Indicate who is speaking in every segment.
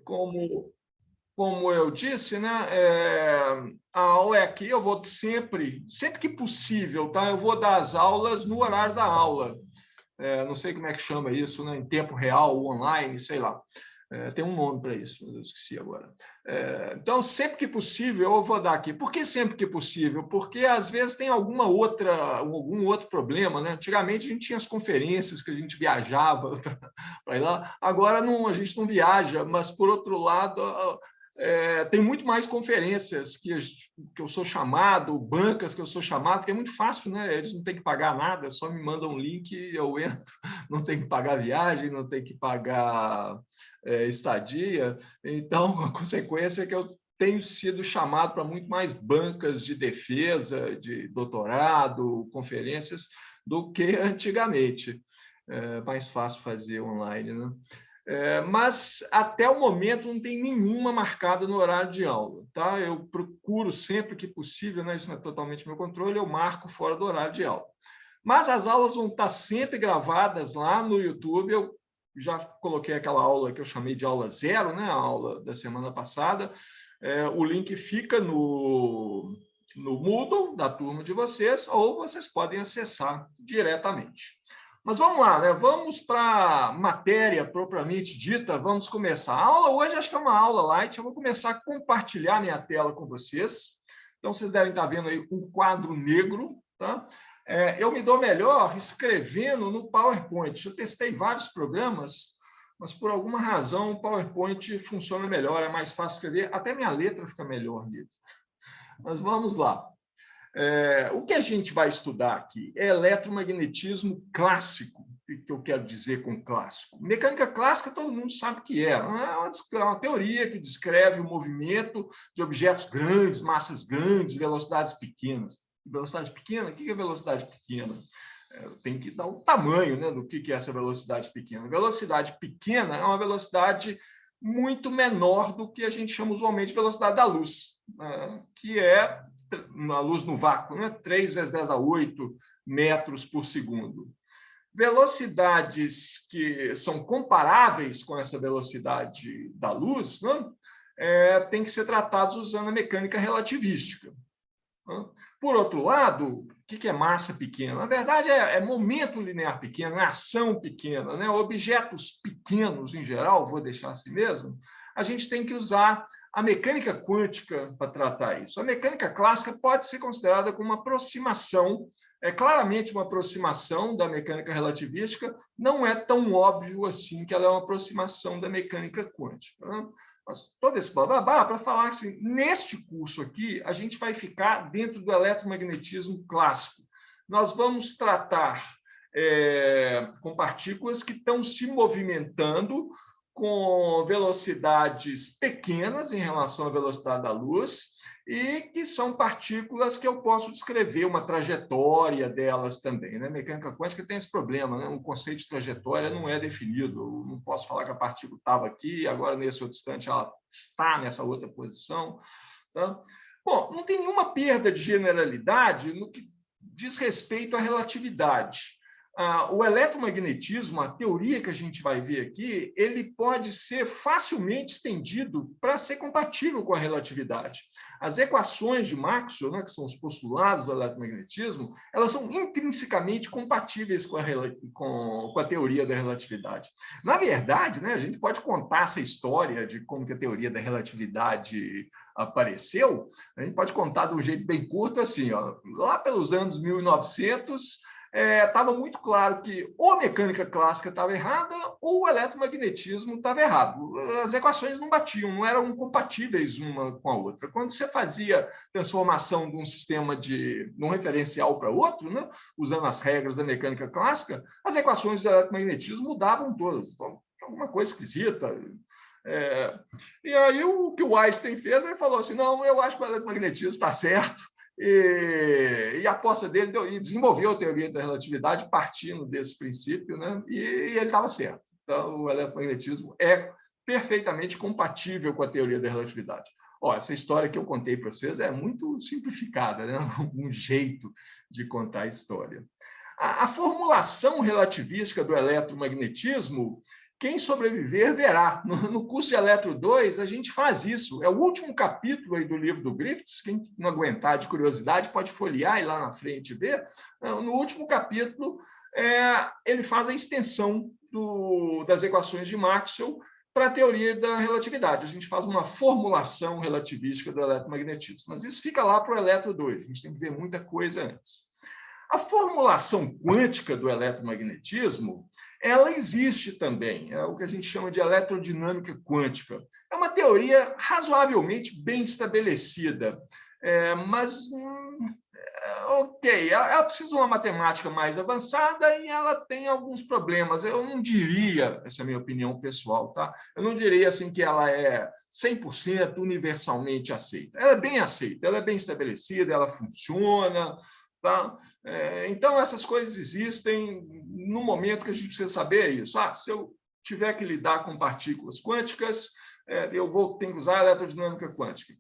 Speaker 1: Como eu disse, né, a aula é aqui, eu vou sempre que possível, tá? Eu vou dar as aulas no horário da aula. Não sei como é que chama isso, né? Em tempo real, online, sei lá. Tem um nome para isso, mas eu esqueci agora. Então, sempre que possível, eu vou dar aqui. Por que sempre que possível? Porque, às vezes, tem algum outro problema, né? Antigamente, a gente tinha as conferências que a gente viajava para ir lá. Agora, não, a gente não viaja, mas, por outro lado, tem muito mais conferências que eu sou chamado, bancas que eu sou chamado, porque é muito fácil, né? Eles não têm que pagar nada, só me mandam um link e eu entro. Não tem que pagar viagem, não tem que pagar estadia. Então, a consequência é que eu tenho sido chamado para muito mais bancas de defesa, de doutorado, conferências, do que antigamente. É mais fácil fazer online, né? Mas até o momento não tem nenhuma marcada no horário de aula, tá? Eu procuro sempre que possível, né? Isso não é totalmente meu controle, eu marco fora do horário de aula. Mas as aulas vão estar sempre gravadas lá no YouTube. Eu já coloquei aquela aula que eu chamei de aula zero, né? A aula da semana passada. O link fica no Moodle da turma de vocês, ou vocês podem acessar diretamente. Mas vamos lá, né? Vamos para a matéria propriamente dita, vamos começar. A aula hoje acho que é uma aula light, eu vou começar a compartilhar minha tela com vocês. Então, vocês devem estar vendo aí um quadro negro, tá? Eu me dou melhor escrevendo no PowerPoint. Eu testei vários programas, mas por alguma razão o PowerPoint funciona melhor, é mais fácil escrever, até minha letra fica melhor nele. Mas vamos lá. O que a gente vai estudar aqui é eletromagnetismo clássico. O que eu quero dizer com clássico? Mecânica clássica todo mundo sabe o que é. É uma teoria que descreve o movimento de objetos grandes, massas grandes, velocidades pequenas. Velocidade pequena? O que é velocidade pequena? Tem que dar o tamanho, né, do que é essa velocidade pequena. Velocidade pequena é uma velocidade muito menor do que a gente chama usualmente de velocidade da luz, que é a luz no vácuo, né? 3 × 10⁸ metros por segundo. Velocidades que são comparáveis com essa velocidade da luz, né? Tem que ser tratados usando a mecânica relativística. Por outro lado, o que é massa pequena? Na verdade, é momento linear pequeno, é ação pequena, né? Objetos pequenos, em geral, vou deixar assim mesmo, a gente tem que usar a mecânica quântica para tratar isso. A mecânica clássica pode ser considerada como uma aproximação, claramente uma aproximação da mecânica relativística, não é tão óbvio assim que ela é uma aproximação da mecânica quântica, né? Mas todo esse blá blá blá para falar assim, neste curso aqui, a gente vai ficar dentro do eletromagnetismo clássico. Nós vamos tratar com partículas que estão se movimentando com velocidades pequenas em relação à velocidade da luz e que são partículas que eu posso descrever uma trajetória delas também, né? Mecânica quântica tem esse problema, né? O conceito de trajetória não é definido. Eu não posso falar que a partícula estava aqui e agora, nesse outro instante, ela está nessa outra posição. Tá? Bom, não tem nenhuma perda de generalidade no que diz respeito à relatividade. O eletromagnetismo, a teoria que a gente vai ver aqui, ele pode ser facilmente estendido para ser compatível com a relatividade. As equações de Maxwell, né, que são os postulados do eletromagnetismo, elas são intrinsecamente compatíveis com a teoria da relatividade. Na verdade, né, a gente pode contar essa história de como que a teoria da relatividade apareceu, a gente pode contar de um jeito bem curto assim, ó, lá pelos anos 1900, estava muito claro que ou a mecânica clássica estava errada ou o eletromagnetismo estava errado. As equações não batiam, não eram compatíveis uma com a outra. Quando você fazia transformação de um sistema de um referencial para outro, né, usando as regras da mecânica clássica, as equações do eletromagnetismo mudavam todas. Então, alguma coisa esquisita. E aí o que o Einstein fez, ele falou assim, não, eu acho que o eletromagnetismo está certo, e a aposta dele e desenvolveu a teoria da relatividade partindo desse princípio, né? E ele estava certo. Então, o eletromagnetismo é perfeitamente compatível com a teoria da relatividade. Essa história que eu contei para vocês é muito simplificada, né? Um jeito de contar a história. A formulação relativística do eletromagnetismo, quem sobreviver verá. No curso de Eletro 2, a gente faz isso. É o último capítulo aí do livro do Griffiths. Quem não aguentar de curiosidade pode folhear e lá na frente ver. No último capítulo, ele faz a extensão das equações de Maxwell para a teoria da relatividade. A gente faz uma formulação relativística do eletromagnetismo. Mas isso fica lá para o Eletro 2. A gente tem que ver muita coisa antes. A formulação quântica do eletromagnetismo, ela existe também, é o que a gente chama de eletrodinâmica quântica. É uma teoria razoavelmente bem estabelecida, mas, ok, ela precisa de uma matemática mais avançada e ela tem alguns problemas. Eu não diria, essa é a minha opinião pessoal, tá? Eu não diria assim que ela é 100% universalmente aceita. Ela é bem aceita, ela é bem estabelecida, ela funciona. Tá? Então, essas coisas existem no momento que a gente precisa saber isso. Se eu tiver que lidar com partículas quânticas, eu tenho que usar a eletrodinâmica quântica.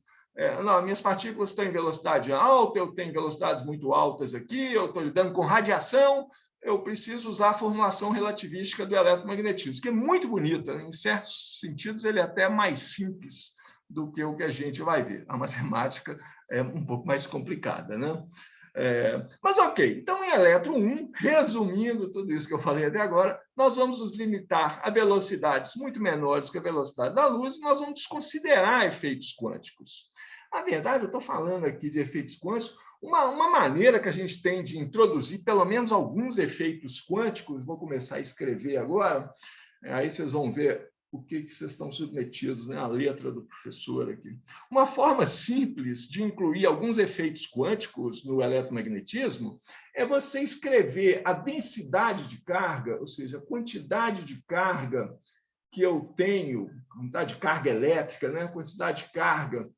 Speaker 1: Não, minhas partículas estão em velocidade alta, eu tenho velocidades muito altas aqui, eu estou lidando com radiação, eu preciso usar a formulação relativística do eletromagnetismo, que é muito bonita, em certos sentidos ele é até mais simples do que o que a gente vai ver. A matemática é um pouco mais complicada, né? Mas ok, então em Eletro 1, resumindo tudo isso que eu falei até agora, nós vamos nos limitar a velocidades muito menores que a velocidade da luz e nós vamos desconsiderar efeitos quânticos. Na verdade, eu estou falando aqui de efeitos quânticos, uma maneira que a gente tem de introduzir pelo menos alguns efeitos quânticos, vou começar a escrever agora, aí vocês vão ver o que vocês estão submetidos, né? A letra do professor aqui. Uma forma simples de incluir alguns efeitos quânticos no eletromagnetismo é você escrever a densidade de carga, ou seja, a quantidade de carga que eu tenho, quantidade de carga elétrica, né? Quantidade de carga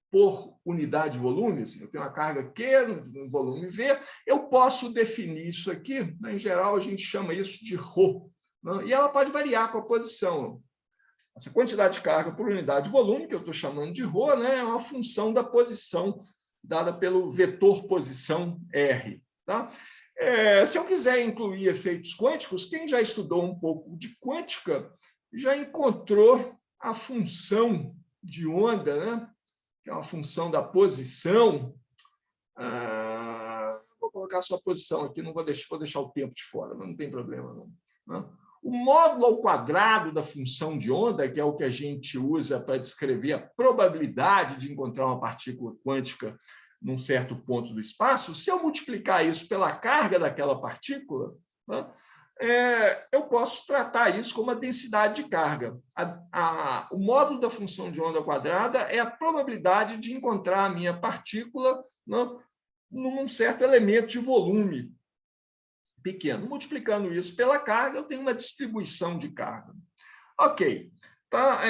Speaker 1: por unidade de volume, assim, eu tenho uma carga Q no volume V, eu posso definir isso aqui, né? Em geral a gente chama isso de ρ, né? E ela pode variar com a posição. Essa quantidade de carga por unidade de volume, que eu estou chamando de ρ, né, é uma função da posição dada pelo vetor posição R. Tá? Se eu quiser incluir efeitos quânticos, quem já estudou um pouco de quântica já encontrou a função de onda, né, que é uma função da posição. Vou colocar a sua posição aqui, não vou deixar o tempo de fora, mas não tem problema não. Né? O módulo ao quadrado da função de onda, que é o que a gente usa para descrever a probabilidade de encontrar uma partícula quântica num certo ponto do espaço, se eu multiplicar isso pela carga daquela partícula, né, eu posso tratar isso como a densidade de carga. O módulo da função de onda quadrada é a probabilidade de encontrar a minha partícula, né, num certo elemento de volume pequeno. Multiplicando isso pela carga, eu tenho uma distribuição de carga. Ok, tá?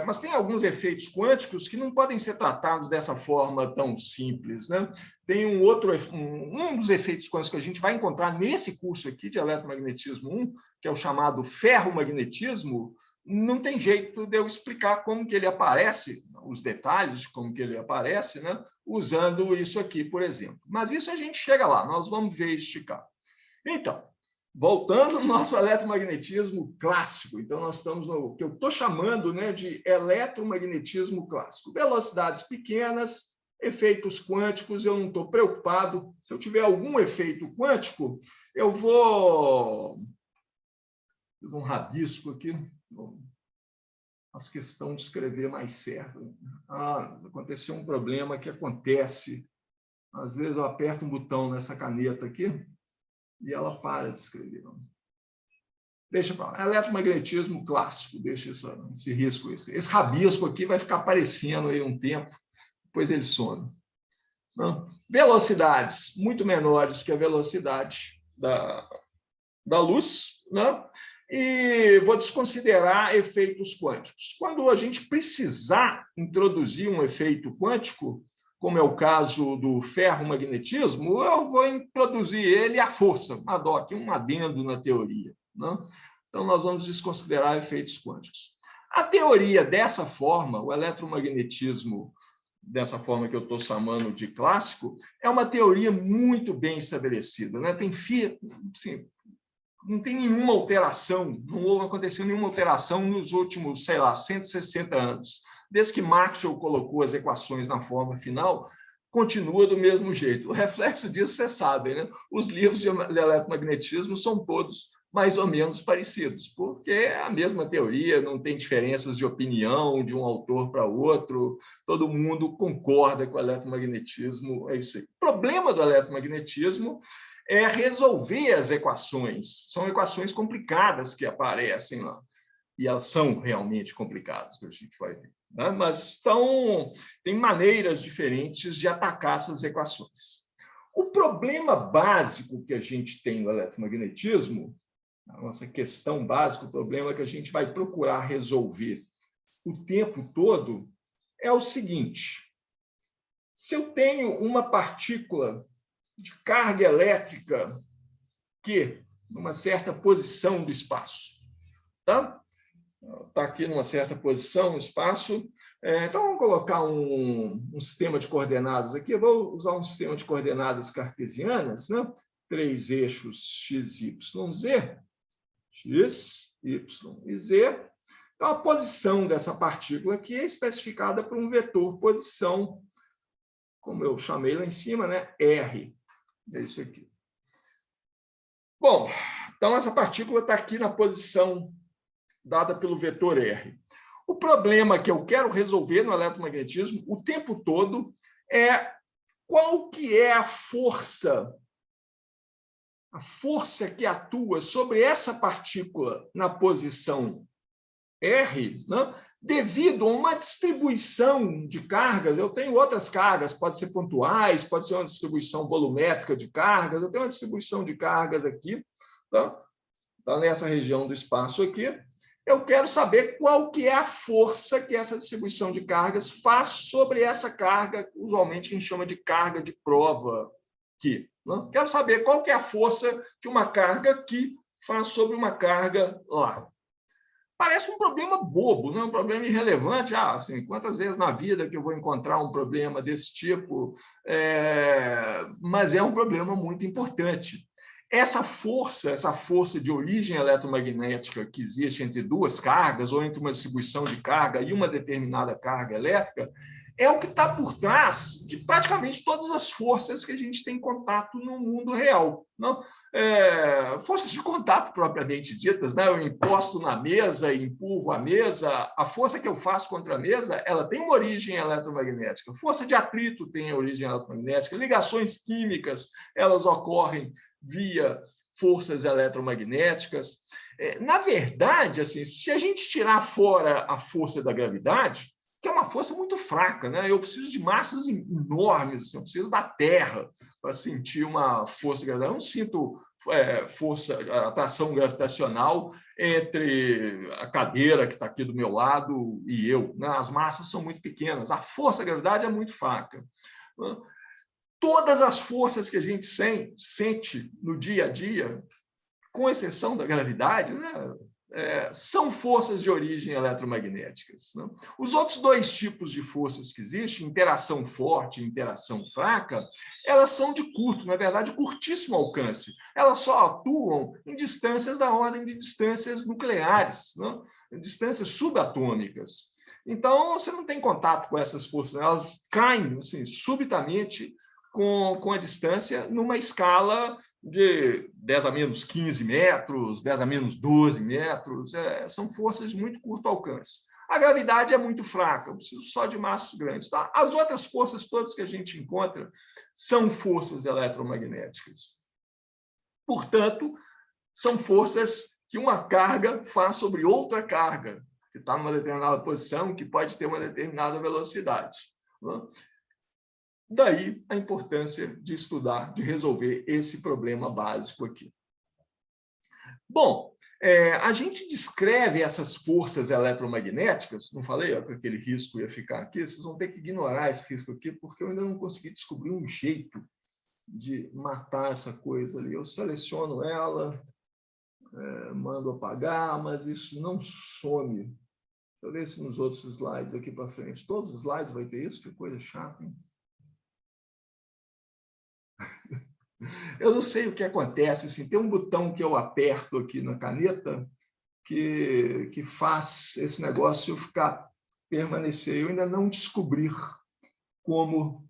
Speaker 1: Mas tem alguns efeitos quânticos que não podem ser tratados dessa forma tão simples, né? Tem um dos efeitos quânticos que a gente vai encontrar nesse curso aqui de eletromagnetismo 1, que é o chamado ferromagnetismo. Não tem jeito de eu explicar como que ele aparece, os detalhes de como que ele aparece, né? Usando isso aqui, por exemplo. Mas isso a gente chega lá, nós vamos ver esticar. Então, voltando ao nosso eletromagnetismo clássico, então nós estamos no que eu estou chamando, né, de eletromagnetismo clássico. Velocidades pequenas, efeitos quânticos, eu não estou preocupado. Se eu tiver algum efeito quântico, eu vou... Fiz um rabisco aqui, faço questão de escrever mais certo. Aconteceu um problema que acontece. Às vezes eu aperto um botão nessa caneta aqui, e ela para de escrever. Deixa para lá. Eletromagnetismo clássico, deixa esse risco. Esse rabisco aqui vai ficar aparecendo aí um tempo, depois ele some. Não? Velocidades muito menores que a velocidade da luz, né? E vou desconsiderar efeitos quânticos. Quando a gente precisar introduzir um efeito quântico, como é o caso do ferromagnetismo, eu vou introduzir ele à força, um adendo na teoria. Né? Então, nós vamos desconsiderar efeitos quânticos. A teoria dessa forma, o eletromagnetismo dessa forma que eu estou chamando de clássico, é uma teoria muito bem estabelecida. Né? Tem assim, não tem nenhuma alteração, não aconteceu nenhuma alteração nos últimos, sei lá, 160 anos. Desde que Maxwell colocou as equações na forma final, continua do mesmo jeito. O reflexo disso, vocês sabem, né? Os livros de eletromagnetismo são todos mais ou menos parecidos, porque é a mesma teoria, não tem diferenças de opinião de um autor para outro, todo mundo concorda com o eletromagnetismo, é isso aí. O problema do eletromagnetismo é resolver as equações. São equações complicadas que aparecem lá. E elas são realmente complicadas, que a gente vai ver. Né? Mas tem maneiras diferentes de atacar essas equações. O problema básico que a gente tem no eletromagnetismo, a nossa questão básica, o problema que a gente vai procurar resolver o tempo todo, é o seguinte: se eu tenho uma partícula de carga elétrica que, numa certa posição do espaço, tá? Está aqui numa certa posição no espaço. Então, vamos colocar um sistema de coordenadas aqui. Eu vou usar um sistema de coordenadas cartesianas, né? 3 eixos x, y, z. X, y e z. Então, a posição dessa partícula aqui é especificada por um vetor posição, como eu chamei lá em cima, né? R. É isso aqui. Bom, então essa partícula está aqui na posição dada pelo vetor R. O problema que eu quero resolver no eletromagnetismo o tempo todo é qual que é a força que atua sobre essa partícula na posição R, né? Devido a uma distribuição de cargas. Eu tenho outras cargas, pode ser pontuais, pode ser uma distribuição volumétrica de cargas, eu tenho uma distribuição de cargas aqui, tá nessa região do espaço aqui. Eu quero saber qual que é a força que essa distribuição de cargas faz sobre essa carga, que usualmente a gente chama de carga de prova aqui. Né? Quero saber qual que é a força que uma carga aqui faz sobre uma carga lá. Parece um problema bobo, não é um problema irrelevante. Assim, quantas vezes na vida que eu vou encontrar um problema desse tipo? Mas é um problema muito importante. Essa força de origem eletromagnética que existe entre duas cargas, ou entre uma distribuição de carga e uma determinada carga elétrica, é o que está por trás de praticamente todas as forças que a gente tem contato no mundo real. Não? Forças de contato propriamente ditas, né? Eu encosto na mesa, empurro a mesa, a força que eu faço contra a mesa, ela tem uma origem eletromagnética. Força de atrito tem origem eletromagnética. Ligações químicas, elas ocorrem via forças eletromagnéticas. Na verdade, assim, se a gente tirar fora a força da gravidade, que é uma força muito fraca, né? Eu preciso de massas enormes, eu preciso da Terra para sentir uma força gravitacional. Eu não sinto atração gravitacional entre a cadeira que está aqui do meu lado e eu. Né? As massas são muito pequenas, a força da gravidade é muito fraca. Todas as forças que a gente sente no dia a dia, com exceção da gravidade, né? São forças de origem eletromagnéticas. Né? Os outros 2 tipos de forças que existem, interação forte e interação fraca, elas são de curto, na verdade, curtíssimo alcance. Elas só atuam em distâncias da ordem de distâncias nucleares, né? Distâncias subatômicas. Então, você não tem contato com essas forças, elas caem assim, subitamente com a distância numa escala de 10 a menos 15 metros, 10 a menos 12 metros. São forças de muito curto alcance. A gravidade é muito fraca, eu preciso só de massas grandes. Tá? As outras forças todas que a gente encontra são forças eletromagnéticas. Portanto, são forças que uma carga faz sobre outra carga, que está numa determinada posição, que pode ter uma determinada velocidade. Né? Daí a importância de estudar, de resolver esse problema básico aqui. Bom, a gente descreve essas forças eletromagnéticas, não falei que aquele risco ia ficar aqui, vocês vão ter que ignorar esse risco aqui, porque eu ainda não consegui descobrir um jeito de matar essa coisa ali. Eu seleciono ela, mando apagar, mas isso não some. Deixa eu ver se nos outros slides aqui para frente. Todos os slides vai ter isso? Que coisa chata, hein? Eu não sei o que acontece, assim, tem um botão que eu aperto aqui na caneta que faz esse negócio permanecer. Eu ainda não descobri como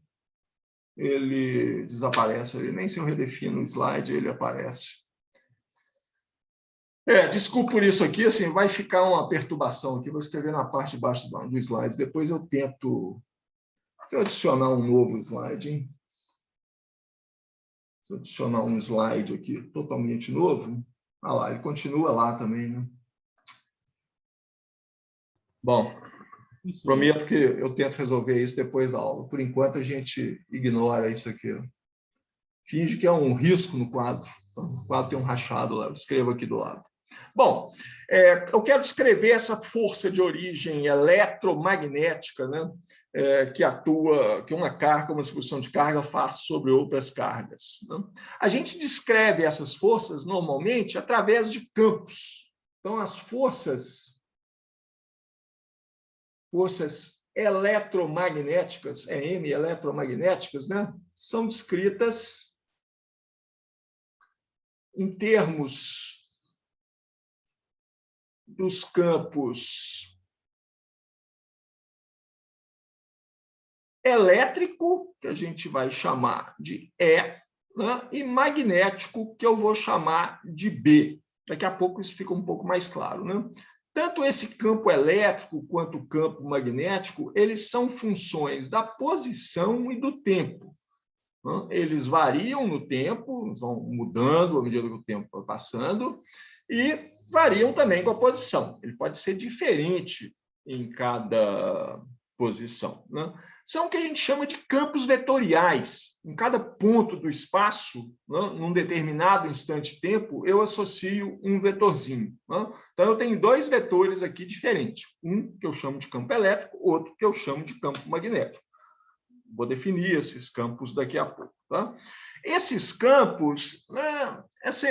Speaker 1: ele desaparece ali. Nem se eu redefino o slide, ele aparece. Desculpa por isso aqui, assim, vai ficar uma perturbação aqui. Vou escrever na parte de baixo do slide. Depois eu tento. Se eu adicionar um novo slide, hein? Se eu adicionar um slide aqui totalmente novo, ah lá, ele continua lá também, né? Bom, prometo que eu tento resolver isso depois da aula. Por enquanto, a gente ignora isso aqui. Finge que é um risco no quadro. Então, o quadro tem um rachado lá, eu escrevo aqui do lado. Bom, eu quero descrever essa força de origem eletromagnética, né, que atua, que uma carga, uma distribuição de carga faz sobre outras cargas. Né? A gente descreve essas forças normalmente através de campos. Então, as forças eletromagnéticas, EM, eletromagnéticas, né, são descritas em termos dos campos elétrico, que a gente vai chamar de E, né? E magnético, que eu vou chamar de B. Daqui a pouco isso fica um pouco mais claro, né? Tanto esse campo elétrico quanto o campo magnético, eles são funções da posição e do tempo. Né? Eles variam no tempo, vão mudando à medida que o tempo vai passando, e variam também com a posição. Ele pode ser diferente em cada posição. Né? São o que a gente chama de campos vetoriais. Em cada ponto do espaço, né, num determinado instante de tempo, eu associo um vetorzinho. Né? Então, eu tenho dois vetores aqui diferentes. Um que eu chamo de campo elétrico, outro que eu chamo de campo magnético. Vou definir esses campos daqui a pouco. Tá? Esses campos, assim,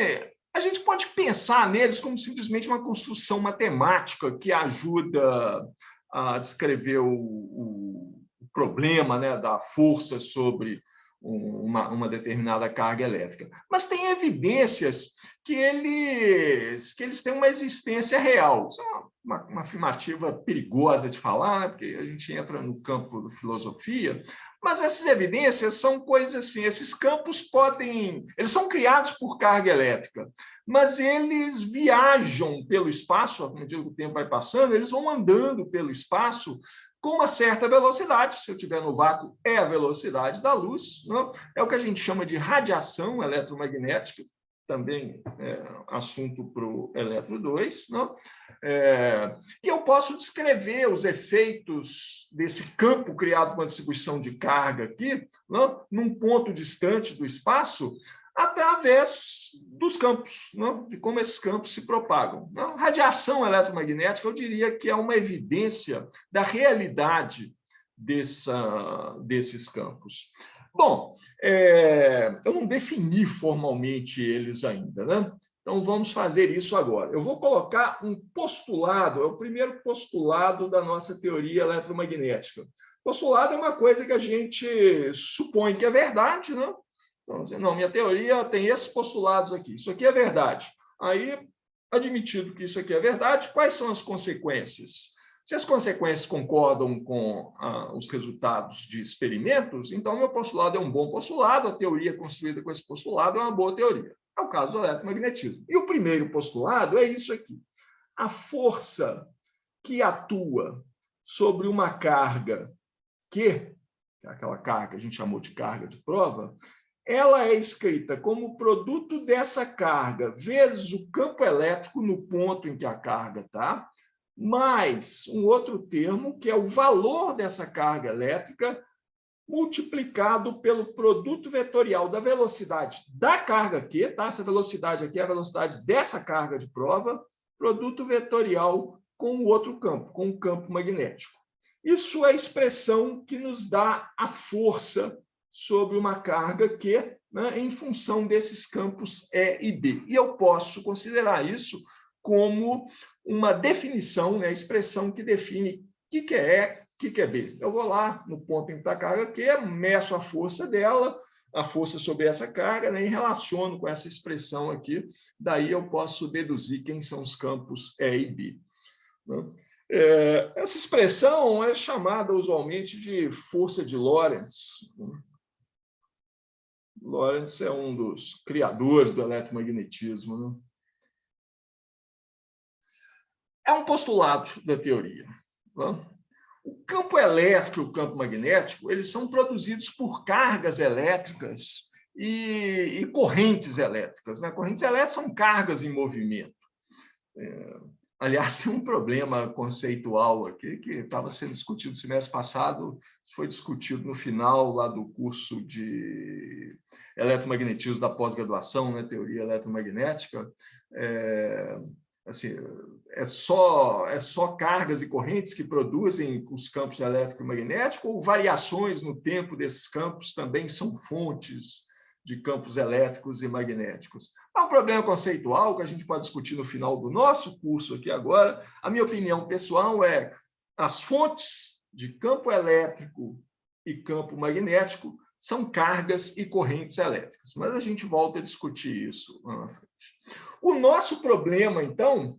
Speaker 1: a gente pode pensar neles como simplesmente uma construção matemática que ajuda a descrever o problema, né, da força sobre uma determinada carga elétrica. Mas tem evidências que eles têm uma existência real. Isso é uma afirmativa perigosa de falar, né, porque a gente entra no campo da filosofia, mas essas evidências são coisas assim, esses campos eles são criados por carga elétrica, mas eles viajam pelo espaço, à medida que o tempo vai passando, eles vão andando pelo espaço com uma certa velocidade. Se eu estiver no vácuo, é a velocidade da luz, não? É o que a gente chama de radiação eletromagnética, também assunto para o Eletro 2. Não? E eu posso descrever os efeitos desse campo criado com a distribuição de carga aqui, não? Num ponto distante do espaço, através dos campos, não? De como esses campos se propagam. Não? Radiação eletromagnética, eu diria que é uma evidência da realidade desses campos. Bom, eu não defini formalmente eles ainda, né? Então, vamos fazer isso agora. Eu vou colocar um postulado, é o primeiro postulado da nossa teoria eletromagnética. Postulado é uma coisa que a gente supõe que é verdade, né? Então, não, minha teoria tem esses postulados aqui, isso aqui é verdade. Aí, admitido que isso aqui é verdade, quais são as consequências? Se as consequências concordam com os resultados de experimentos, então meu postulado é um bom postulado, a teoria construída com esse postulado é uma boa teoria. É o caso do eletromagnetismo. E o primeiro postulado é isso aqui. A força que atua sobre uma carga Q, aquela carga que a gente chamou de carga de prova, ela é escrita como produto dessa carga vezes o campo elétrico no ponto em que a carga está, mais um outro termo, que é o valor dessa carga elétrica multiplicado pelo produto vetorial da velocidade da carga Q, tá? Essa velocidade aqui é a velocidade dessa carga de prova, produto vetorial com o outro campo, com o campo magnético. Isso é a expressão que nos dá a força sobre uma carga Q, né, em função desses campos E e B. E eu posso considerar isso como uma definição, né, a expressão que define o que é E, o que é B. Eu vou lá no ponto em que está a carga Q, meço a força dela, a força sobre essa carga, né, e relaciono com essa expressão aqui, daí eu posso deduzir quem são os campos E e B. Né? Essa expressão é chamada usualmente de força de Lorentz. Lorentz é um dos criadores do eletromagnetismo. Né? É um postulado da teoria. Né? O campo elétrico e o campo magnético, eles são produzidos por cargas elétricas e correntes elétricas. Né? Correntes elétricas são cargas em movimento. Aliás, tem um problema conceitual aqui que estava sendo discutido no semestre passado, foi discutido no final lá do curso de eletromagnetismo da pós-graduação, né, teoria eletromagnética. Assim, é só cargas e correntes que produzem os campos elétrico e magnético, ou variações no tempo desses campos também são fontes de campos elétricos e magnéticos? É um problema conceitual que a gente pode discutir no final do nosso curso aqui agora. A minha opinião pessoal é as fontes de campo elétrico e campo magnético são cargas e correntes elétricas. Mas a gente volta a discutir isso lá na frente. O nosso problema, então,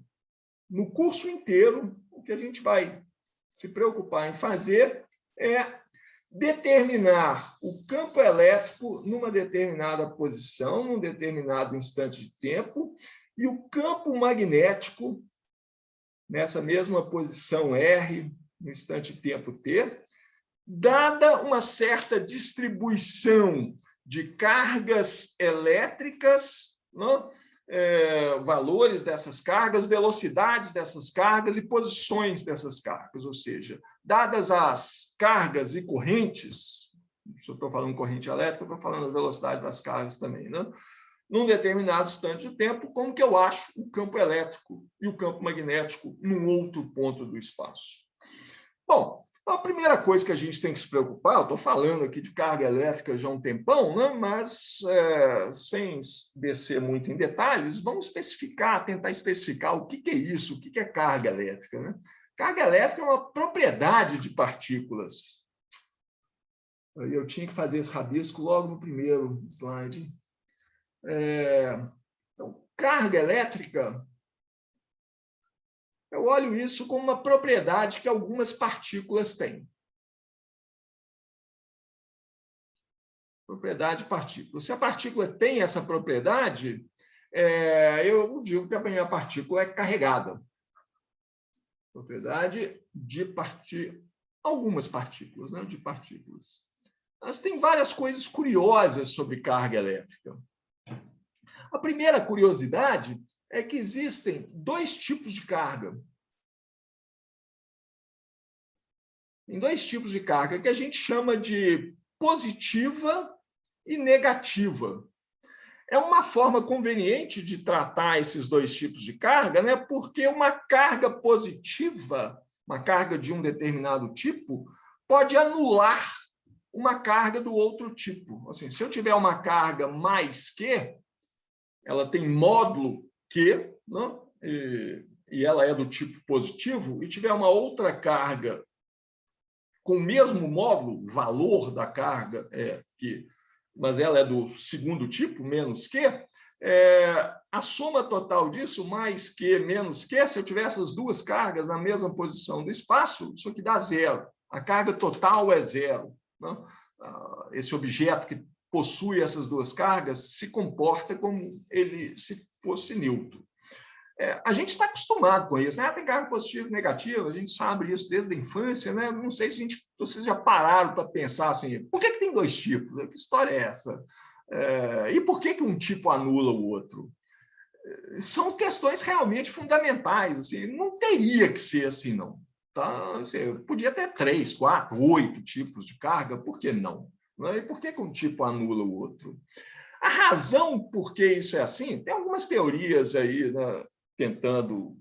Speaker 1: no curso inteiro, o que a gente vai se preocupar em fazer é determinar o campo elétrico numa determinada posição, num determinado instante de tempo, e o campo magnético nessa mesma posição R, no instante de tempo T, dada uma certa distribuição de cargas elétricas, não? Valores dessas cargas, velocidades dessas cargas e posições dessas cargas, ou seja, dadas as cargas e correntes, se eu estou falando corrente elétrica, eu estou falando da velocidade das cargas também, né? Num determinado instante de tempo, como que eu acho o campo elétrico e o campo magnético num outro ponto do espaço? Bom, a primeira coisa que a gente tem que se preocupar, eu estou falando aqui de carga elétrica já há um tempão, né? Mas sem descer muito em detalhes, vamos especificar, tentar especificar o que é isso, o que é carga elétrica. Né? Carga elétrica é uma propriedade de partículas. Eu tinha que fazer esse rabisco logo no primeiro slide. Então, carga elétrica, eu olho isso como uma propriedade que algumas partículas têm. Propriedade de partícula. Se a partícula tem essa propriedade, eu digo que a minha partícula é carregada. Propriedade de algumas partículas, né? De partículas. Mas tem várias coisas curiosas sobre carga elétrica. A primeira curiosidade é que existem dois tipos de carga. Tem dois tipos de carga que a gente chama de positiva e negativa. É uma forma conveniente de tratar esses dois tipos de carga, né? Porque uma carga positiva, uma carga de um determinado tipo, pode anular uma carga do outro tipo. Assim, se eu tiver uma carga mais que, ela tem módulo que, né? E ela é do tipo positivo, e tiver uma outra carga com o mesmo módulo, valor da carga é que, mas ela é do segundo tipo, menos que, a soma total disso, mais que, menos que, se eu tiver essas duas cargas na mesma posição do espaço, isso aqui dá zero. A carga total é zero. Né? Esse objeto que possui essas duas cargas se comporta como ele se fosse neutro. A gente está acostumado com isso, né? Tem carga positiva e negativa, a gente sabe isso desde a infância, né? Não sei se vocês já pararam para pensar assim, por que tem dois tipos? Que história é essa? E por que um tipo anula o outro? São questões realmente fundamentais, assim, não teria que ser assim, não. Tá? Assim, podia ter 3, 4, 8 tipos de carga, por que não? E por que um tipo anula o outro? A razão por que isso é assim, tem algumas teorias aí, né, tentando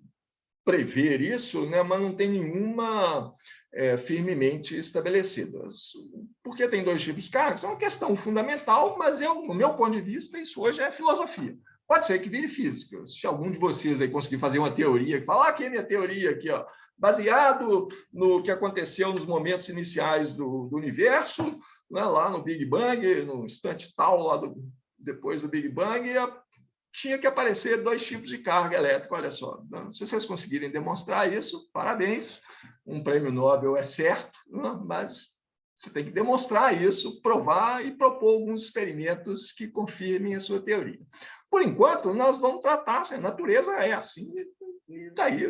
Speaker 1: prever isso, né, mas não tem nenhuma firmemente estabelecida. Por que tem dois tipos de cargas? É uma questão fundamental, mas no meu ponto de vista, isso hoje é filosofia. Pode ser que vire física. Se algum de vocês aí conseguir fazer uma teoria, que fala, aqui é minha teoria, aqui, ó, baseado no que aconteceu nos momentos iniciais do universo, né, lá no Big Bang, no instante tal, lá depois do Big Bang, tinha que aparecer 2 tipos de carga elétrica, olha só. Se vocês conseguirem demonstrar isso, parabéns, um prêmio Nobel é certo, né? Mas você tem que demonstrar isso, provar e propor alguns experimentos que confirmem a sua teoria. Por enquanto, nós vamos tratar, assim, a natureza é assim, e daí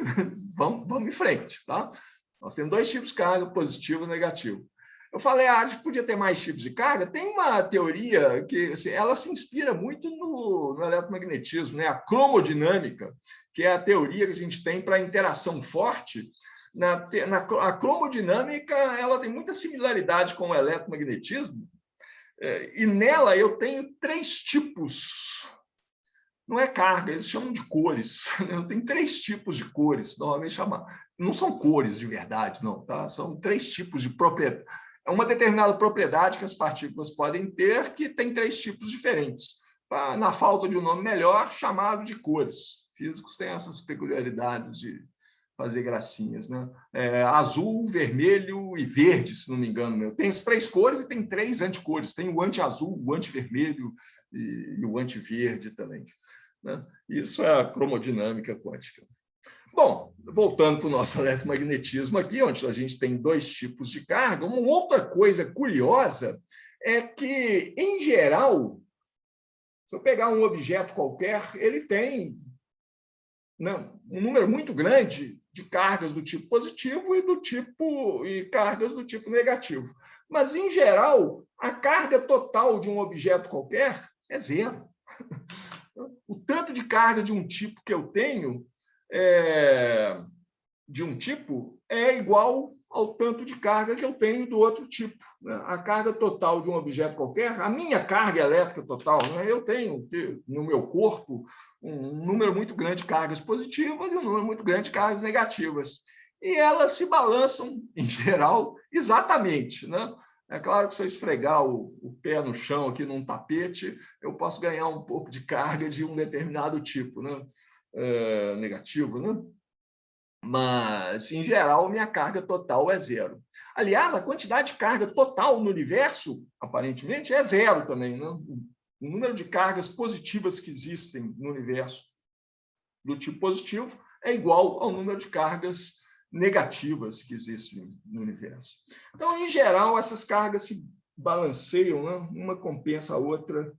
Speaker 1: vamos em frente. Tá? Nós temos 2 tipos de carga, positivo e negativo. Eu falei, a gente podia ter mais tipos de carga. Tem uma teoria que assim, ela se inspira muito no eletromagnetismo, né? A cromodinâmica, que é a teoria que a gente tem para interação forte. A cromodinâmica ela tem muita similaridade com o eletromagnetismo, e nela eu tenho 3 tipos. Não é carga, eles chamam de cores. Eu tenho 3 tipos de cores, normalmente chamam. Não são cores de verdade, não, tá? São 3 tipos de propriedade. É uma determinada propriedade que as partículas podem ter, que tem 3 tipos diferentes. Na falta de um nome melhor, chamado de cores. Físicos têm essas peculiaridades de fazer gracinhas, né? Azul, vermelho e verde, se não me engano. Tem as 3 cores e tem 3 anticores. Tem o anti-azul, o anti-vermelho e o anti-verde também. Né? Isso é a cromodinâmica quântica. Bom, voltando para o nosso eletromagnetismo aqui, onde a gente tem 2 tipos de carga, uma outra coisa curiosa é que, em geral, se eu pegar um objeto qualquer, ele tem, né, um número muito grande de cargas do tipo positivo e cargas do tipo negativo. Mas, em geral, a carga total de um objeto qualquer é 0. O tanto de carga de um tipo que eu tenho é igual ao tanto de carga que eu tenho do outro tipo. Né? A carga total de um objeto qualquer, a minha carga elétrica total, né? Eu tenho no meu corpo um número muito grande de cargas positivas e um número muito grande de cargas negativas. E elas se balançam, em geral, exatamente. Né? É claro que se eu esfregar o pé no chão aqui num tapete, eu posso ganhar um pouco de carga de um determinado tipo, né? Negativo, né? Mas, em geral, minha carga total é 0. Aliás, a quantidade de carga total no universo, aparentemente, é 0 também. Né? O número de cargas positivas que existem no universo do tipo positivo é igual ao número de cargas negativas que existem no universo. Então, em geral, essas cargas se balanceiam, né? Uma compensa a outra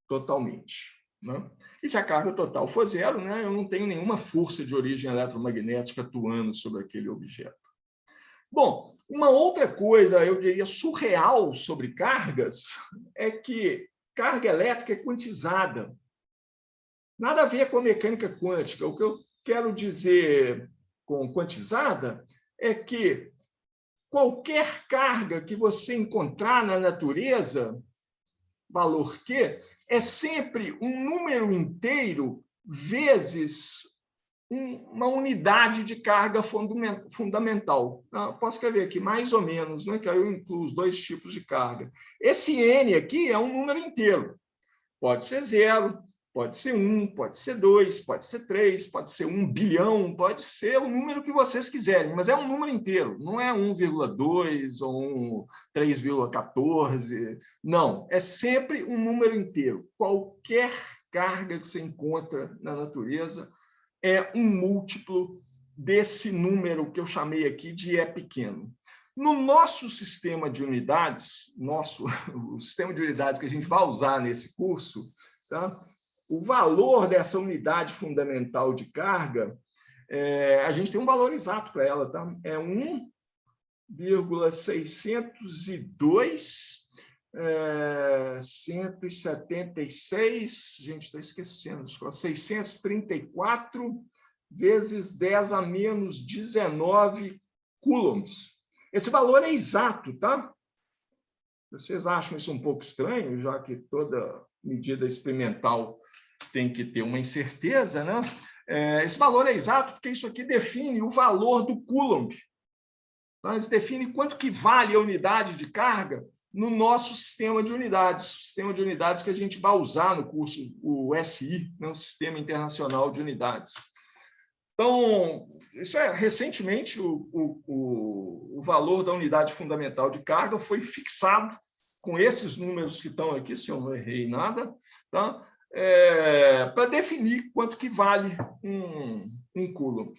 Speaker 1: totalmente. Né? E se a carga total for 0, né, eu não tenho nenhuma força de origem eletromagnética atuando sobre aquele objeto. Bom, uma outra coisa, eu diria, surreal sobre cargas é que carga elétrica é quantizada. Nada a ver com a mecânica quântica. O que eu quero dizer com quantizada é que qualquer carga que você encontrar na natureza, valor Q, é sempre um número inteiro vezes uma unidade de carga fundamental. Posso escrever aqui, mais ou menos, né, que aí eu incluo os 2 tipos de carga. Esse N aqui é um número inteiro. Pode ser 0, pode ser 1, pode ser 2, pode ser 3, pode ser 1 bilhão, pode ser o número que vocês quiserem, mas é um número inteiro, não é 1,2 ou 3,14. Não, é sempre um número inteiro. Qualquer carga que você encontra na natureza é um múltiplo desse número que eu chamei aqui de E pequeno. No nosso sistema de unidades, o sistema de unidades que a gente vai usar nesse curso, tá? O valor dessa unidade fundamental de carga, a gente tem um valor exato para ela, tá? É 1,602, 176, gente, estou esquecendo, 634 vezes 10 a menos 19 coulombs. Esse valor é exato, tá? Vocês acham isso um pouco estranho, já que toda medida experimental tem que ter uma incerteza, né? Esse valor é exato porque isso aqui define o valor do coulomb. Então, eles definem quanto que vale a unidade de carga no nosso sistema de unidades que a gente vai usar no curso, o SI, né, o Sistema Internacional de Unidades. Então, isso recentemente, o valor da unidade fundamental de carga foi fixado com esses números que estão aqui, se eu não errei nada, tá? Para definir quanto que vale um coulomb.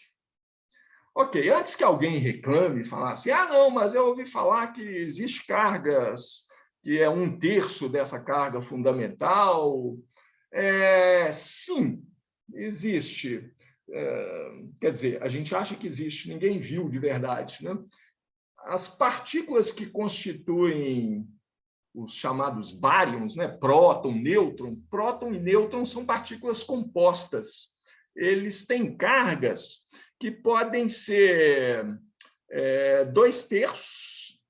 Speaker 1: Ok, antes que alguém reclame e falasse, não, mas eu ouvi falar que existe cargas que é 1/3 dessa carga fundamental. Sim, existe. Quer dizer, a gente acha que existe, ninguém viu de verdade, né? As partículas que constituem os chamados baryons, né? Próton, nêutron. Próton e nêutron são partículas compostas. Eles têm cargas que podem ser 2/3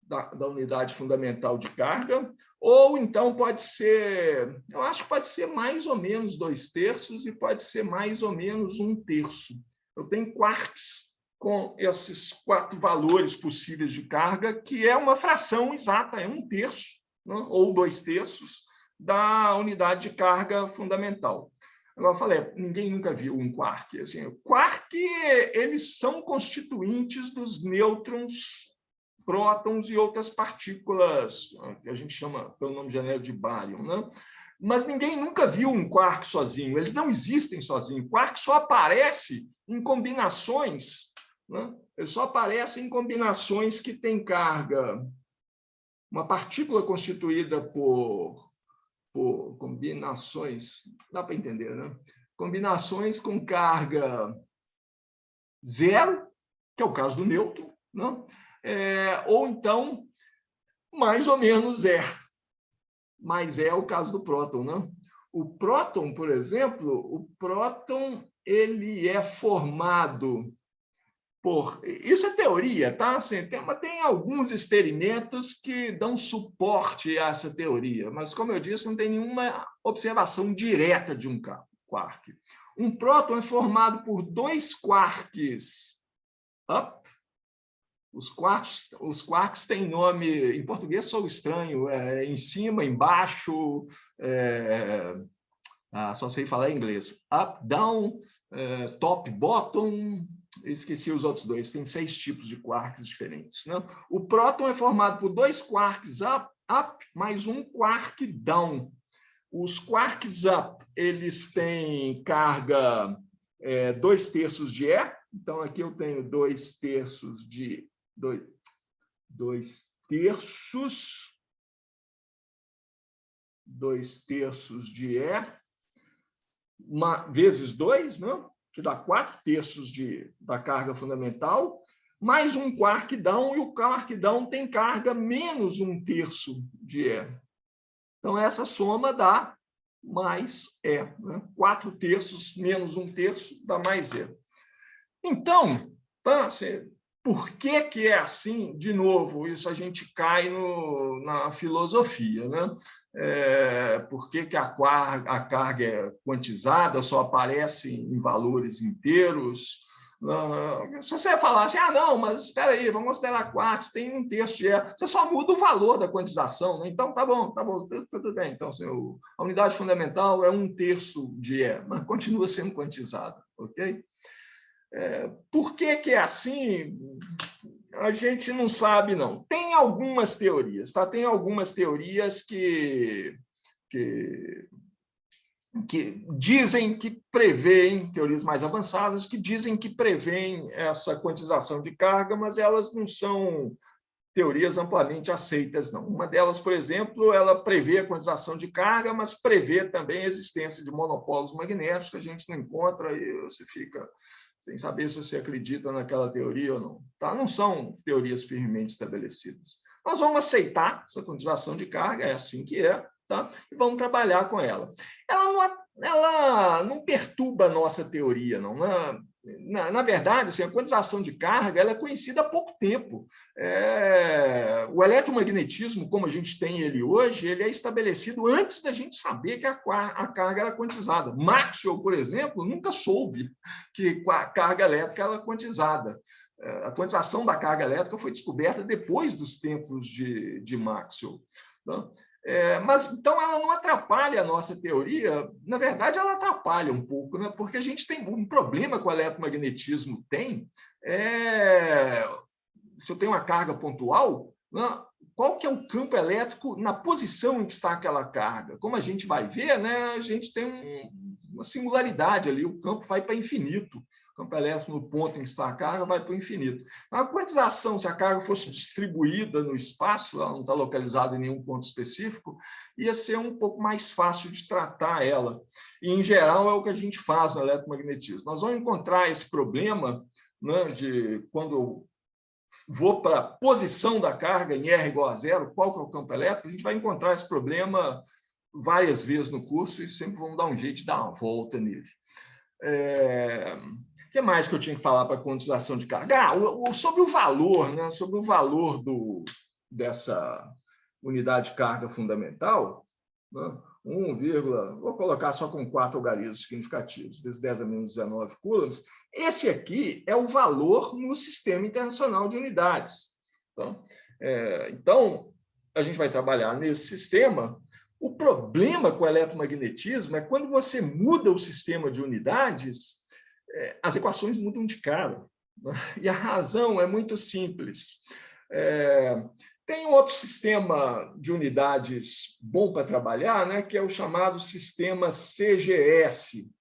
Speaker 1: da unidade fundamental de carga, ou então pode ser, eu acho que pode ser mais ou menos 2/3 e pode ser mais ou menos 1/3. Eu tenho quarks com esses 4 valores possíveis de carga, que é uma fração exata, é 1/3, né, ou 2/3 da unidade de carga fundamental. Agora, eu falei, ninguém nunca viu um quark. Assim, quark, eles são constituintes dos nêutrons, prótons e outras partículas, que a gente chama pelo nome genérico de báryon, né? Mas ninguém nunca viu um quark sozinho, eles não existem sozinhos. Quark só aparece em combinações, né? Ele só aparece em combinações que têm carga, uma partícula constituída por combinações, dá para entender, né? Combinações com carga 0, que é o caso do nêutron, né? Ou então, mais ou menos mas é o caso do próton, né? O próton, por exemplo, ele é formado por... Isso é teoria, tá? Assim, tem alguns experimentos que dão suporte a essa teoria, mas, como eu disse, não tem nenhuma observação direta de um quark. Um próton é formado por 2 quarks up. Os quarks têm nome, em português sou estranho, em cima, embaixo, só sei falar em inglês. Up, down, top, bottom, esqueci os outros 2, tem 6 tipos de quarks diferentes, né? O próton é formado por 2 quarks up, mais um quark down. Os quarks up, eles têm carga 2/3 de E, então aqui eu tenho 2/3 de 2/3 de E, vezes 2, né? Que dá 4/3 da carga fundamental, mais um quark down, e o quark down tem carga menos 1/3 de E. Então, essa soma dá mais E. Né? 4/3 menos 1/3 dá mais E. Então, tá, por que é assim? De novo, isso a gente cai na filosofia, né? Por que a carga é quantizada, só aparece em valores inteiros? Se você falar assim, não, mas espera aí, vamos considerar quarks, tem 1/3 de E, você só muda o valor da quantização, né? Então tá bom, tudo bem. Então, assim, a unidade fundamental é 1/3 de E, mas continua sendo quantizada, ok? Por que é assim? A gente não sabe, não. Tem algumas teorias, tá? Tem algumas teorias que dizem que prevêem, teorias mais avançadas, que dizem que prevêem essa quantização de carga, mas elas não são teorias amplamente aceitas, não. Uma delas, por exemplo, ela prevê a quantização de carga, mas prevê também a existência de monopolos magnéticos que a gente não encontra e você fica sem saber se você acredita naquela teoria ou não. Tá? Não são teorias firmemente estabelecidas. Nós vamos aceitar essa quantização de carga, é assim que é, tá? E vamos trabalhar com ela. Ela não perturba a nossa teoria, não. Na verdade, assim, a quantização de carga ela é conhecida há pouco tempo. O eletromagnetismo, como a gente tem ele hoje, ele é estabelecido antes da gente saber que a carga era quantizada. Maxwell, por exemplo, nunca soube que a carga elétrica era quantizada. A quantização da carga elétrica foi descoberta depois dos tempos de Maxwell. Né? Mas, então, ela não atrapalha a nossa teoria. Na verdade, ela atrapalha um pouco, né? Porque a gente tem um problema que o eletromagnetismo tem. Se eu tenho uma carga pontual, né? Qual que é o campo elétrico na posição em que está aquela carga? Como a gente vai ver, né? A gente tem uma singularidade ali, o campo vai para infinito. O campo elétrico no ponto em que está a carga vai para o infinito. A quantização, se a carga fosse distribuída no espaço, ela não está localizada em nenhum ponto específico, ia ser um pouco mais fácil de tratar ela. E, em geral, é o que a gente faz no eletromagnetismo. Nós vamos encontrar esse problema, né, de quando eu vou para a posição da carga em R igual a zero, qual que é o campo elétrico, a gente vai encontrar esse problema várias vezes no curso e sempre vamos dar um jeito de dar uma volta nele. O que mais que eu tinha que falar para a quantização de carga? Sobre o valor, né? Sobre o valor dessa unidade de carga fundamental, né? Vou colocar só com 4 algarismos significativos, vezes 10 a menos 19 coulombs. Esse aqui é o valor no Sistema Internacional de Unidades. Então, a gente vai trabalhar nesse sistema. O problema com o eletromagnetismo é quando você muda o sistema de unidades, as equações mudam de cara. E a razão é muito simples. Tem um outro sistema de unidades bom para trabalhar, né, que é o chamado sistema CGS,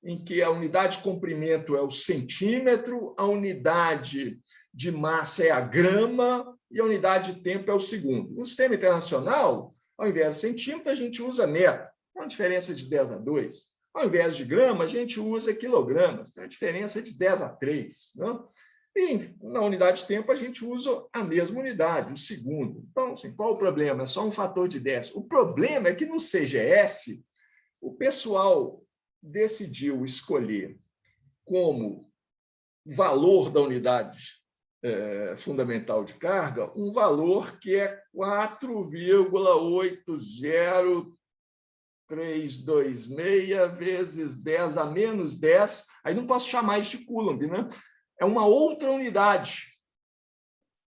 Speaker 1: em que a unidade de comprimento é o centímetro, a unidade de massa é a grama e a unidade de tempo é o segundo. No sistema internacional, ao invés de centímetro, a gente usa metro, uma diferença de 10 a 2. Ao invés de grama, a gente usa quilogramas, tem uma diferença de 10 a 3. Né? E na unidade de tempo, a gente usa a mesma unidade, o segundo. Então, assim, qual o problema? É só um fator de 10. O problema é que no CGS, o pessoal decidiu escolher como valor da unidade fundamental de carga um valor que é 4,80326 vezes 10 a menos 10. Aí não posso chamar isso de Coulomb, né? É uma outra unidade,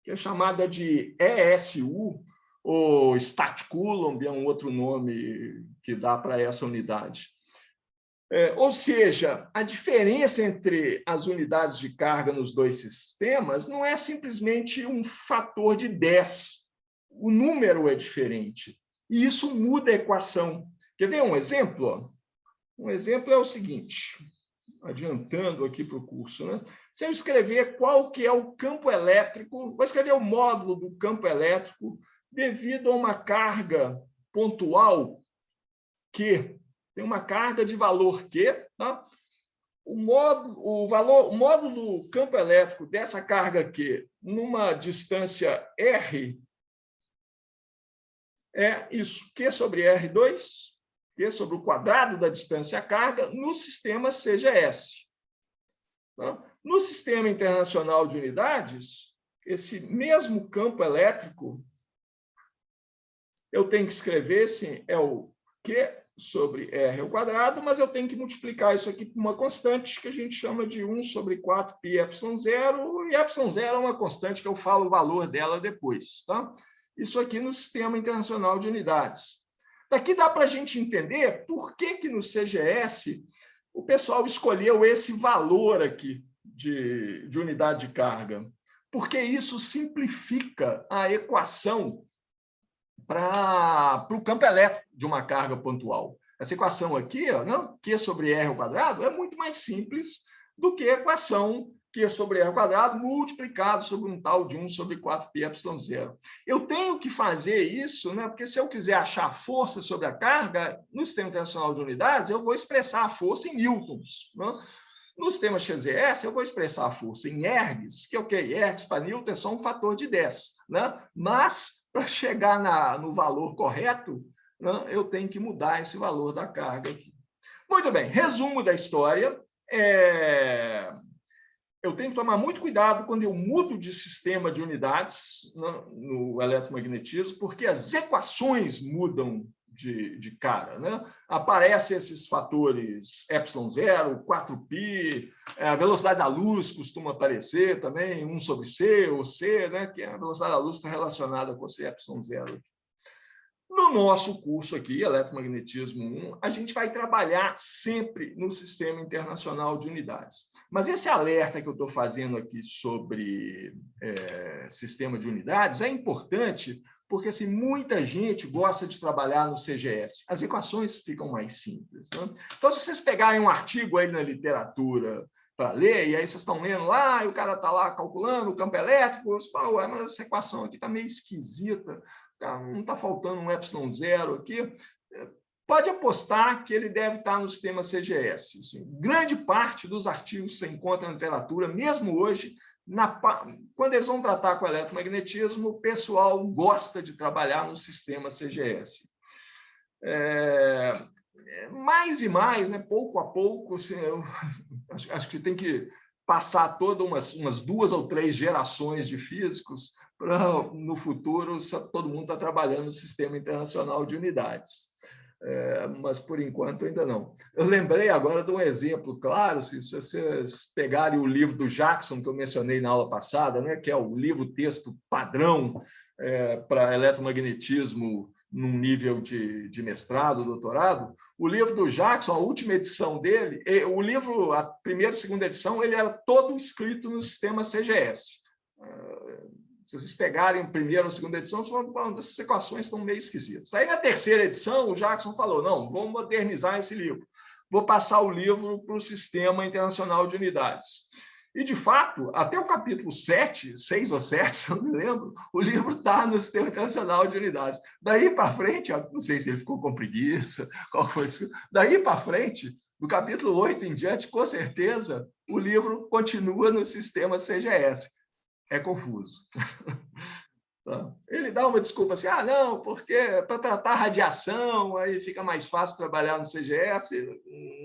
Speaker 1: que é chamada de ESU, ou Stat Coulomb, é um outro nome que dá para essa unidade. Ou seja, a diferença entre as unidades de carga nos dois sistemas não é simplesmente um fator de 10. O número é diferente. E isso muda a equação. Quer ver um exemplo? Um exemplo é o seguinte, adiantando aqui para o curso, né? Se eu escrever qual que é o campo elétrico, vou escrever o módulo do campo elétrico devido a uma carga pontual Q. Tem uma carga de valor Q, tá? O módulo do campo elétrico dessa carga Q numa distância R é isso, Q sobre R2, Q sobre o quadrado da distância à carga no sistema CGS. Tá? No Sistema Internacional de Unidades, esse mesmo campo elétrico, eu tenho que escrever, sim, é o Q sobre R ao quadrado, mas eu tenho que multiplicar isso aqui por uma constante que a gente chama de 1 sobre 4 π ε0, e ε0 é uma constante que eu falo o valor dela depois. Tá? Isso aqui no Sistema Internacional de Unidades. Daqui dá para a gente entender por que no CGS o pessoal escolheu esse valor aqui de unidade de carga. Porque isso simplifica a equação para o campo elétrico de uma carga pontual. Essa equação aqui, ó, não? Q sobre R ao quadrado, é muito mais simples do que a equação Q sobre R ao quadrado multiplicado sobre um tal de 1 sobre 4 π ε0. Eu tenho que fazer isso, né? Porque se eu quiser achar a força sobre a carga, no Sistema Internacional de Unidades, eu vou expressar a força em newtons. Né? No sistema XGS, eu vou expressar a força em ergs, que ergs para newton é só um fator de 10. Né? Mas, para chegar no valor correto, né, eu tenho que mudar esse valor da carga aqui. Muito bem, resumo da história. Eu tenho que tomar muito cuidado quando eu mudo de sistema de unidades, né, no eletromagnetismo, porque as equações mudam de cara, né? Aparecem esses fatores ε0, 4π, a velocidade da luz costuma aparecer também, 1/c ou c, né? Que a velocidade da luz está relacionada com esse ε0. No nosso curso aqui, Eletromagnetismo 1, a gente vai trabalhar sempre no Sistema Internacional de Unidades. Mas esse alerta que eu estou fazendo aqui sobre sistema de unidades é importante porque assim, muita gente gosta de trabalhar no CGS. As equações ficam mais simples, né? Então, se vocês pegarem um artigo aí na literatura para ler, e aí vocês estão lendo lá, e o cara está lá calculando o campo elétrico, você fala, ué, mas essa equação aqui está meio esquisita, não está faltando um ε0 aqui. Pode apostar que ele deve estar no sistema CGS. Assim, grande parte dos artigos que você encontra na literatura, mesmo hoje, quando eles vão tratar com eletromagnetismo, o pessoal gosta de trabalhar no sistema CGS. Mais e mais, né, pouco a pouco, assim, eu acho que tem que passar todas umas 2 ou 3 gerações de físicos para, no futuro, todo mundo está trabalhando no Sistema Internacional de Unidades. Mas, por enquanto, ainda não. Eu lembrei agora de um exemplo claro, se vocês pegarem o livro do Jackson, que eu mencionei na aula passada, né, que é o livro-texto padrão para eletromagnetismo num nível de mestrado, doutorado, o livro do Jackson, a última edição dele, o livro, a primeira e segunda edição, ele era todo escrito no sistema CGS. Se vocês pegarem a primeira ou a segunda edição, vocês vão falar, essas equações estão meio esquisitas. Aí, na terceira edição, o Jackson falou, não, vou modernizar esse livro. Vou passar o livro para o Sistema Internacional de Unidades. E, de fato, até o capítulo 7, 6 ou 7, se eu não me lembro, o livro está no Sistema Internacional de Unidades. Daí para frente, não sei se ele ficou com preguiça, qual foi isso. Daí para frente, do capítulo 8 em diante, com certeza, o livro continua no Sistema CGS. É confuso. Tá? Ele dá uma desculpa assim, não, porque para tratar radiação, aí fica mais fácil trabalhar no CGS.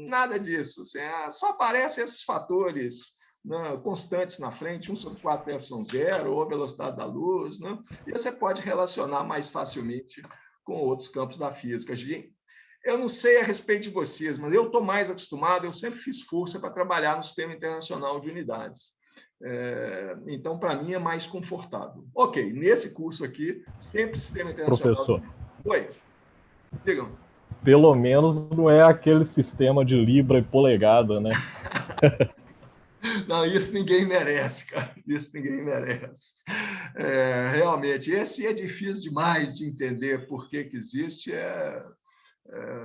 Speaker 1: Nada disso. Assim, só aparecem esses fatores, né, constantes na frente, 1/4πε0, ou a velocidade da luz, né? E você pode relacionar mais facilmente com outros campos da física. Eu não sei a respeito de vocês, mas eu estou mais acostumado, eu sempre fiz força para trabalhar no Sistema Internacional de Unidades. Então, para mim, é mais confortável. Ok, nesse curso aqui, sempre Sistema Internacional...
Speaker 2: Professor.
Speaker 1: Oi, digam.
Speaker 2: Pelo menos não é aquele sistema de libra e polegada, né?
Speaker 1: Não, isso ninguém merece, cara. Isso ninguém merece. Realmente, esse é difícil demais de entender por que existe,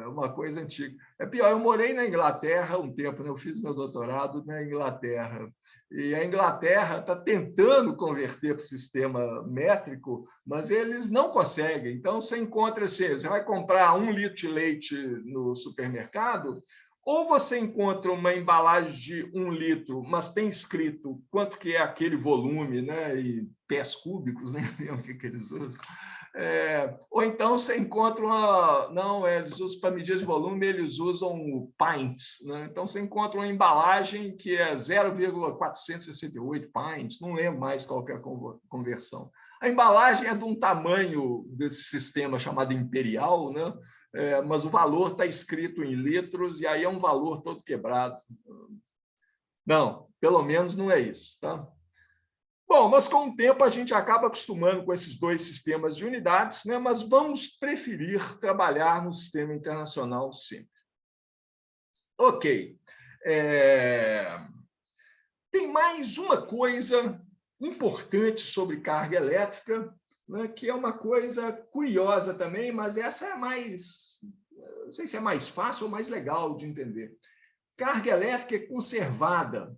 Speaker 1: uma coisa antiga. É pior, eu morei na Inglaterra um tempo, né? Eu fiz meu doutorado na Inglaterra, e a Inglaterra está tentando converter para o sistema métrico, mas eles não conseguem. Então, você encontra assim, você vai comprar 1 litro de leite no supermercado, ou você encontra uma embalagem de 1 litro, mas tem escrito quanto que é aquele volume, né? E pés cúbicos, nem lembro o que eles usam. Ou então você encontra eles usam para medir de volume, eles usam o pints, né? Então você encontra uma embalagem que é 0,468 pints, não lembro mais qual que é a conversão. A embalagem é de um tamanho desse sistema chamado imperial, né? Mas o valor está escrito em litros e aí é um valor todo quebrado. Não, pelo menos não é isso, tá? Bom, mas com o tempo a gente acaba acostumando com esses 2 sistemas de unidades, né? Mas vamos preferir trabalhar no sistema internacional sempre. Ok. Tem mais uma coisa importante sobre carga elétrica, né? Que é uma coisa curiosa também, mas essa é mais, não sei se é mais fácil ou mais legal de entender. Carga elétrica é conservada.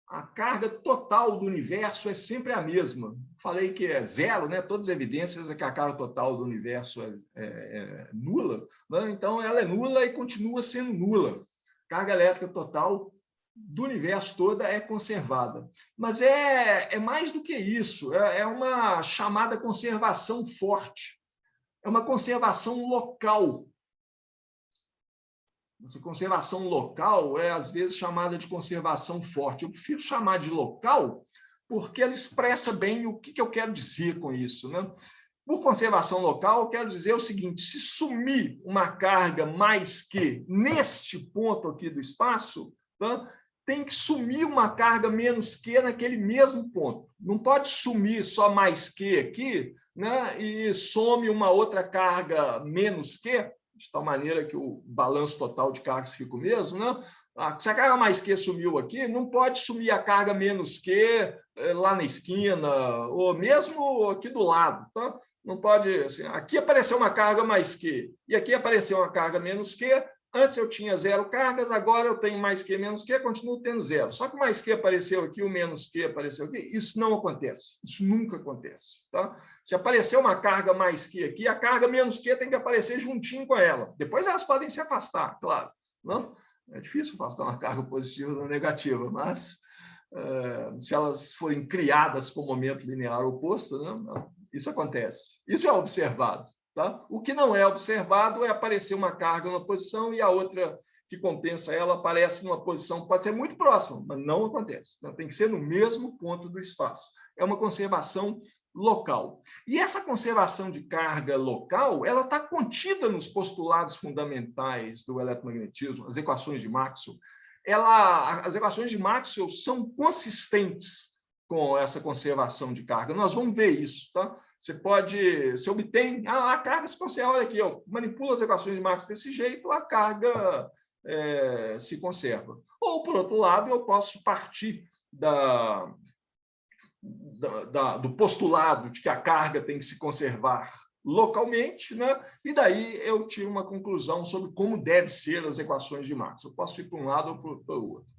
Speaker 1: A carga total do universo é sempre a mesma. Falei que é 0, né? Todas as evidências é que a carga total do universo é nula, né? Então, ela é nula e continua sendo nula. A carga elétrica total do universo toda é conservada. Mas é mais do que isso. É uma chamada conservação forte. É uma conservação local. Essa conservação local é, às vezes, chamada de conservação forte. Eu prefiro chamar de local porque ela expressa bem o que eu quero dizer com isso, né? Por conservação local, eu quero dizer o seguinte: se sumir uma carga mais que neste ponto aqui do espaço, tá? Tem que sumir uma carga menos que naquele mesmo ponto. Não pode sumir só mais que aqui, né? E some uma outra carga menos que, de tal maneira que o balanço total de cargas fica o mesmo, né? Se a carga mais que sumiu aqui, não pode sumir a carga menos que lá na esquina, ou mesmo aqui do lado. Tá? Não pode. Assim, aqui apareceu uma carga mais que, e aqui apareceu uma carga menos que. Antes eu tinha 0 cargas, agora eu tenho mais que, menos que, continuo tendo 0. Só que o mais que apareceu aqui, o menos que apareceu aqui, isso não acontece. Isso nunca acontece. Tá? Se aparecer uma carga mais que aqui, a carga menos que tem que aparecer juntinho com ela. Depois elas podem se afastar, claro. Não? É difícil afastar uma carga positiva da negativa, mas se elas forem criadas com momento linear oposto, né, isso acontece. Isso é observado. Tá? O que não é observado é aparecer uma carga numa posição e a outra que compensa ela aparece numa posição que pode ser muito próxima, mas não acontece. Então, tem que ser no mesmo ponto do espaço. É uma conservação local. E essa conservação de carga local, ela está contida nos postulados fundamentais do eletromagnetismo, as equações de Maxwell. As equações de Maxwell são consistentes com essa conservação de carga. Nós vamos ver isso, tá? Você obtém, a carga se conserva, olha aqui, eu manipulo as equações de Maxwell desse jeito, a carga se conserva. Ou, por outro lado, eu posso partir do postulado de que a carga tem que se conservar localmente, né? E daí eu tiro uma conclusão sobre como devem ser as equações de Maxwell. Eu posso ir para um lado ou para o outro.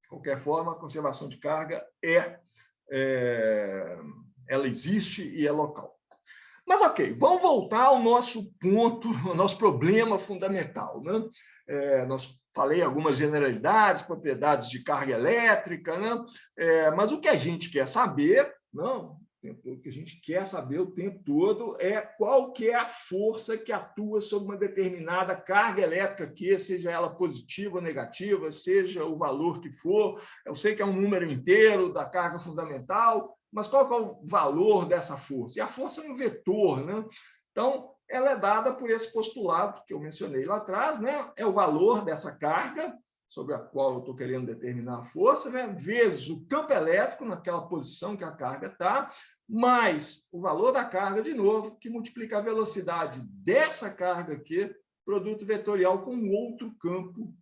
Speaker 1: De qualquer forma, a conservação de carga ela existe e é local. Mas, ok, vamos voltar ao nosso ponto, ao nosso problema fundamental. Né? Nós falei algumas generalidades, propriedades de carga elétrica, né? Mas o que a gente quer saber, não, o que a gente quer saber o tempo todo é qual que é a força que atua sobre uma determinada carga elétrica, que seja ela positiva ou negativa, seja o valor que for. Eu sei que é um número inteiro da carga fundamental, mas qual que é o valor dessa força? E a força é um vetor, né? Então, ela é dada por esse postulado que eu mencionei lá atrás, né? É o valor dessa carga, sobre a qual eu estou querendo determinar a força, né? Vezes o campo elétrico naquela posição que a carga está, mais o valor da carga, de novo, que multiplica a velocidade dessa carga aqui, produto vetorial com outro campo,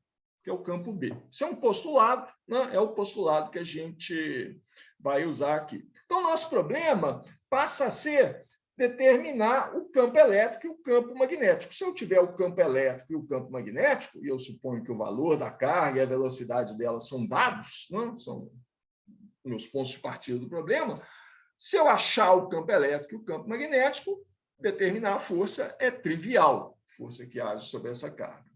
Speaker 1: que é o campo B. Isso é um postulado, né? É o postulado que a gente vai usar aqui. Então, o nosso problema passa a ser determinar o campo elétrico e o campo magnético. Se eu tiver o campo elétrico e o campo magnético, e eu suponho que o valor da carga e a velocidade dela são dados, né? São meus pontos de partida do problema, se eu achar o campo elétrico e o campo magnético, determinar a força é trivial, força que age sobre essa carga.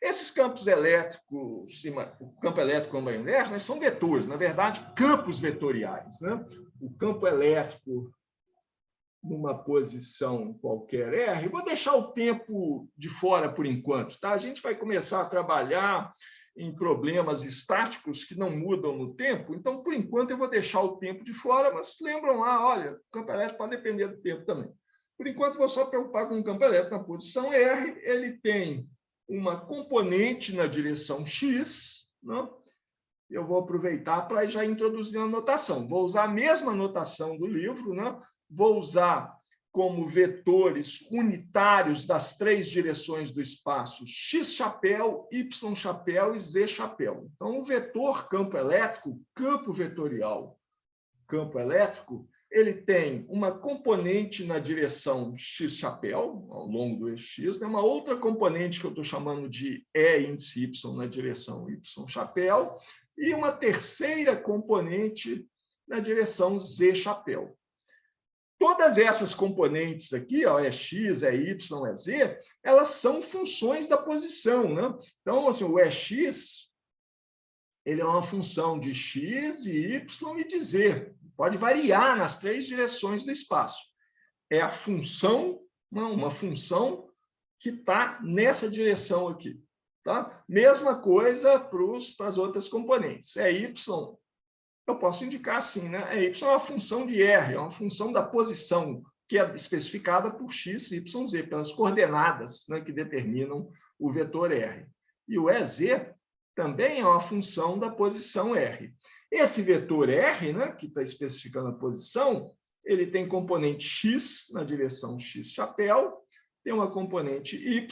Speaker 1: Esses campos elétricos, o campo elétrico e o magnético, né, são vetores, na verdade, campos vetoriais. Né? O campo elétrico numa posição qualquer R, vou deixar o tempo de fora por enquanto. Tá? A gente vai começar a trabalhar em problemas estáticos que não mudam no tempo, então, por enquanto, eu vou deixar o tempo de fora, mas lembram lá, olha, o campo elétrico pode depender do tempo também. Por enquanto, vou só preocupar com o campo elétrico na posição R, ele tem uma componente na direção X, né? Eu vou aproveitar para já introduzir a notação. Vou usar a mesma notação do livro, né? Vou usar como vetores unitários das 3 direções do espaço X chapéu, Y chapéu e Z chapéu. Então, o vetor campo elétrico, campo vetorial, campo elétrico, ele tem uma componente na direção X chapéu, ao longo do eixo X, né? Uma outra componente que eu estou chamando de E índice Y na direção Y chapéu, e uma terceira componente na direção Z chapéu. Todas essas componentes aqui, ó, é X, é Y, é Z, elas são funções da posição. Né? Então, assim, o EX ele é uma função de X, de Y e de Z. Pode variar nas 3 direções do espaço. É a função, uma função que está nessa direção aqui. Tá? Mesma coisa para as outras componentes. É Y, eu posso indicar assim, né? Y é uma função de R, é uma função da posição. que é especificada por x, y, z, pelas coordenadas, né, que determinam o vetor R. E o EZ também é uma função da posição R. Esse vetor R, né, que está especificando a posição, ele tem componente x na direção x chapéu, tem uma componente y,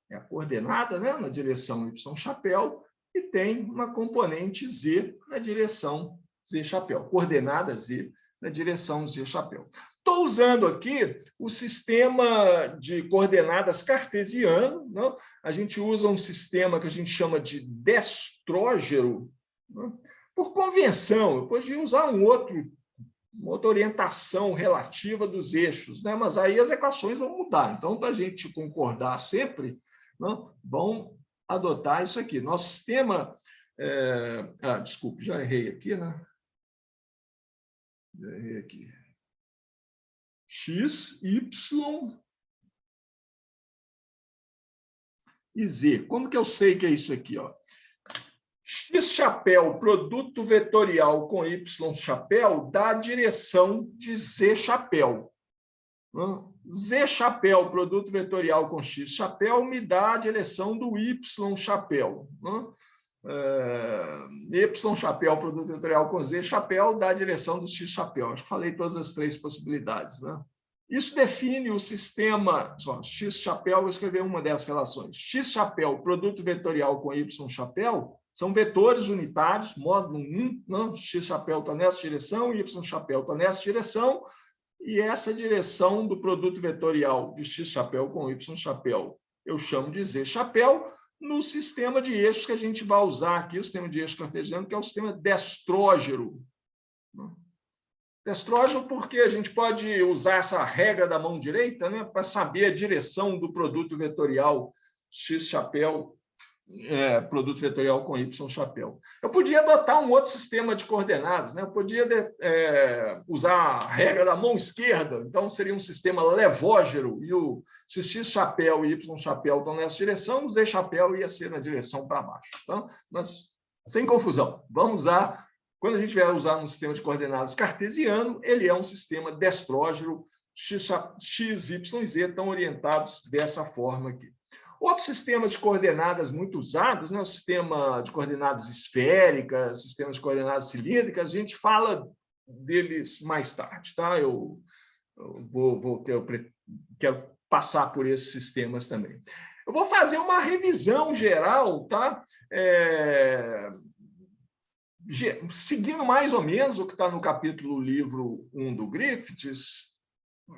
Speaker 1: é a coordenada, né, na direção y chapéu, e tem uma componente z na direção z chapéu, coordenada z na direção z chapéu. Estou usando aqui o sistema de coordenadas cartesiano, né? A gente usa um sistema que a gente chama de destrógero, né? Por convenção. Eu podia usar uma outra orientação relativa dos eixos, né? Mas aí as equações vão mudar. Então, para a gente concordar sempre, né, vamos adotar isso aqui. Nosso sistema... desculpe, já errei aqui, né? Já errei aqui. X, Y e Z. Como que eu sei que é isso aqui? Ó? X chapéu, produto vetorial com Y chapéu, dá a direção de Z chapéu. Z chapéu, produto vetorial com X chapéu, me dá a direção do Y chapéu. Y chapéu, produto vetorial com Z chapéu, dá a direção do X chapéu. Acho que falei todas as três possibilidades, né? Isso define o sistema... X chapéu, vou escrever uma dessas relações. X chapéu, produto vetorial com Y chapéu, são vetores unitários, módulo 1, não? X chapéu está nessa direção, Y chapéu está nessa direção, e essa direção do produto vetorial de X chapéu com Y chapéu eu chamo de Z chapéu, no sistema de eixos que a gente vai usar aqui, o sistema de eixos cartesiano, que é o sistema destrógero. Destrógero porque a gente pode usar essa regra da mão direita, né, para saber a direção do produto vetorial X chapéu, produto vetorial com Y chapéu. Eu podia adotar um outro sistema de coordenadas, né? Eu podia usar a regra da mão esquerda, então seria um sistema levógero, e se o X chapéu e Y chapéu estão nessa direção, o Z chapéu ia ser na direção para baixo. Então, mas sem confusão, vamos usar, quando a gente vai usar um sistema de coordenadas cartesiano, ele é um sistema destrógero, X, Y e Z estão orientados dessa forma aqui. Outros sistemas de coordenadas muito usados, né? O sistema de coordenadas esféricas, sistema de coordenadas cilíndricas, a gente fala deles mais tarde, tá? Eu quero passar por esses sistemas também. Eu vou fazer uma revisão geral, tá? Seguindo mais ou menos o que está no capítulo livro 1 do Griffiths,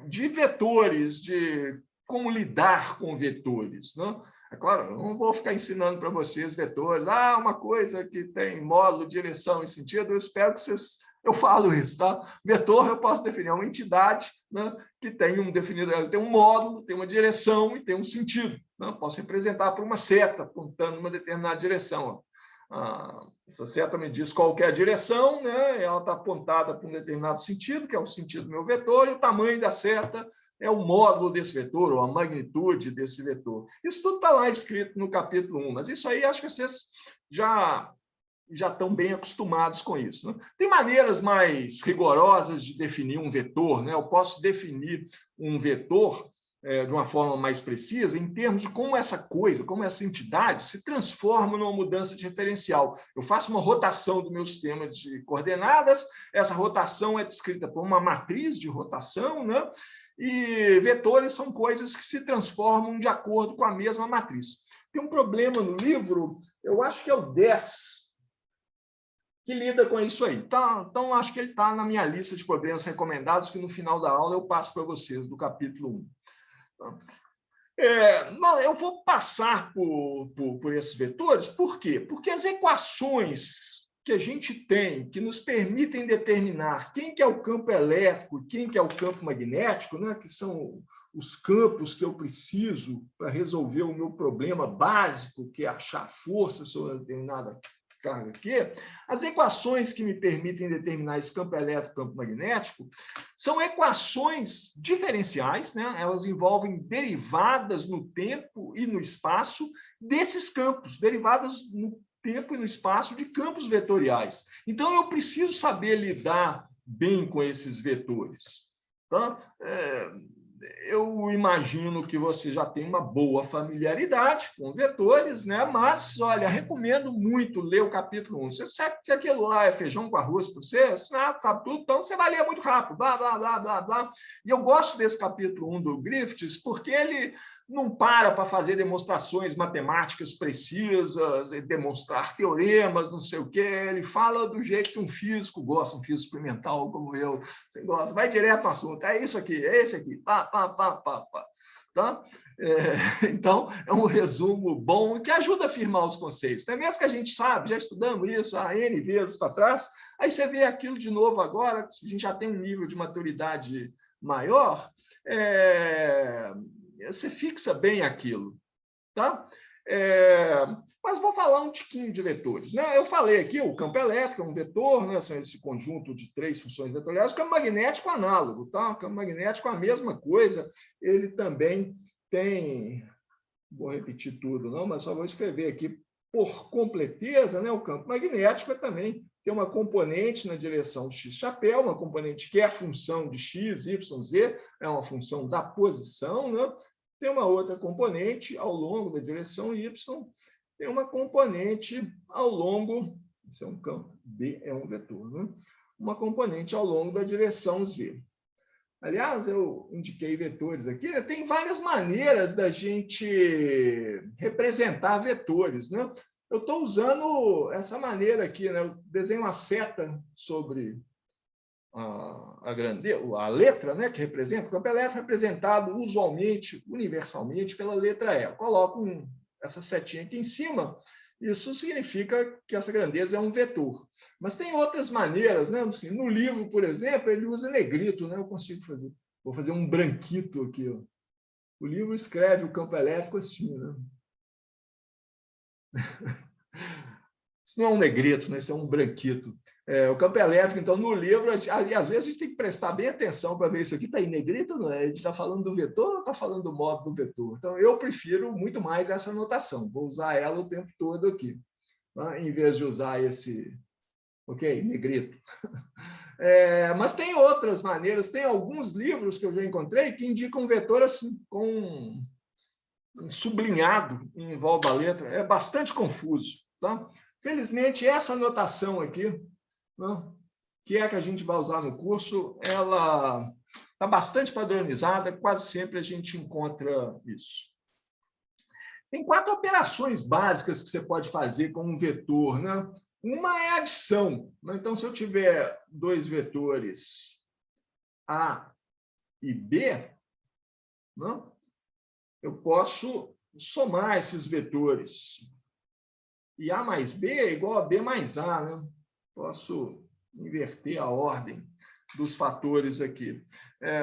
Speaker 1: de vetores, de como lidar com vetores, né? É claro, eu não vou ficar ensinando para vocês vetores. Uma coisa que tem módulo, direção e sentido, eu espero que vocês... Eu falo isso, tá? Vetor eu posso definir uma entidade, né, que tem tem um módulo, tem uma direção e tem um sentido, né? Posso representar por uma seta apontando uma determinada direção. Essa seta me diz qual que é a direção, né? Ela está apontada para um determinado sentido, que é o sentido do meu vetor, e o tamanho da seta é o módulo desse vetor, ou a magnitude desse vetor. Isso tudo está lá escrito no capítulo 1, mas isso aí acho que vocês já estão bem acostumados com isso, né? Tem maneiras mais rigorosas de definir um vetor, né? Eu posso definir um vetor de uma forma mais precisa em termos de como essa coisa, como essa entidade se transforma numa mudança de referencial. Eu faço uma rotação do meu sistema de coordenadas, essa rotação é descrita por uma matriz de rotação, né? E vetores são coisas que se transformam de acordo com a mesma matriz. Tem um problema no livro, eu acho que é o 10, que lida com isso aí. Então, acho que ele está na minha lista de problemas recomendados, que no final da aula eu passo para vocês, do capítulo 1. Eu vou passar por esses vetores, por quê? Porque as equações que a gente tem, que nos permitem determinar quem que é o campo elétrico e quem que é o campo magnético, né, que são os campos que eu preciso para resolver o meu problema básico, que é achar força sobre uma determinada carga aqui, as equações que me permitem determinar esse campo elétrico e campo magnético são equações diferenciais, né? Elas envolvem derivadas no tempo e no espaço desses campos, derivadas no tempo e no espaço de campos vetoriais. Então, eu preciso saber lidar bem com esses vetores. Tá? Eu imagino que você já tem uma boa familiaridade com vetores, né? Mas, olha, recomendo muito ler o capítulo 1. Você sabe que aquilo lá é feijão com arroz para você, sabe tudo, então você vai ler muito rápido, blá, blá, blá, blá, blá. E eu gosto desse capítulo 1 do Griffiths, porque ele não para fazer demonstrações matemáticas precisas, demonstrar teoremas, não sei o quê. Ele fala do jeito que um físico gosta, um físico experimental como eu. Você gosta, vai direto no assunto. É isso aqui, é esse aqui. Pá, pá, pá, pá, pá. Tá? Então, é um resumo bom que ajuda a afirmar os conceitos. Tem mesmo que a gente sabe, já estudamos isso há N vezes para trás, aí você vê aquilo de novo agora, a gente já tem um nível de maturidade maior, você fixa bem aquilo. Tá? Mas vou falar um tiquinho de vetores. Né? Eu falei aqui, o campo elétrico é um vetor, né? São esse conjunto de 3 funções vetoriais. O campo magnético é análogo. Tá? O campo magnético é a mesma coisa. Ele também tem... Vou repetir tudo, não, mas só vou escrever aqui por completeza. Né? O campo magnético também tem uma componente na direção de x-chapéu, uma componente que é a função de x, y, z, é uma função da posição, né? Tem uma outra componente ao longo da direção y, tem uma componente ao longo, isso é um campo, B é um vetor, né? Uma componente ao longo da direção z. Aliás, eu indiquei vetores aqui, né? Tem várias maneiras da gente representar vetores, né? Eu estou usando essa maneira aqui, né? Eu desenho uma seta sobre a letra, né, que representa, o campo elétrico é representado usualmente, universalmente, pela letra E. Eu coloco essa setinha aqui em cima, isso significa que essa grandeza é um vetor. Mas tem outras maneiras, né? Assim, no livro, por exemplo, ele usa negrito, né? Eu consigo fazer. Vou fazer um branquito aqui. Ó. O livro escreve o campo elétrico assim, né? Isso não é um negrito, né? Isso é um branquito. O campo elétrico, então, no livro, às vezes a gente tem que prestar bem atenção para ver isso aqui está em negrito ou não é? A gente está falando do vetor ou está falando do modo do vetor? Então, eu prefiro muito mais essa notação. Vou usar ela o tempo todo aqui, tá? Em vez de usar esse, negrito. Mas tem outras maneiras, tem alguns livros que eu já encontrei que indicam vetor assim, com um sublinhado em volta da letra. É bastante confuso, tá? Felizmente, essa notação aqui, né, que é a que a gente vai usar no curso, ela está bastante padronizada, quase sempre a gente encontra isso. Tem 4 operações básicas que você pode fazer com um vetor. Né? Uma é a adição. Né? Então, se eu tiver 2 vetores A e B, né, eu posso somar esses vetores. E A mais B é igual a B mais A. Né? Posso inverter a ordem dos fatores aqui.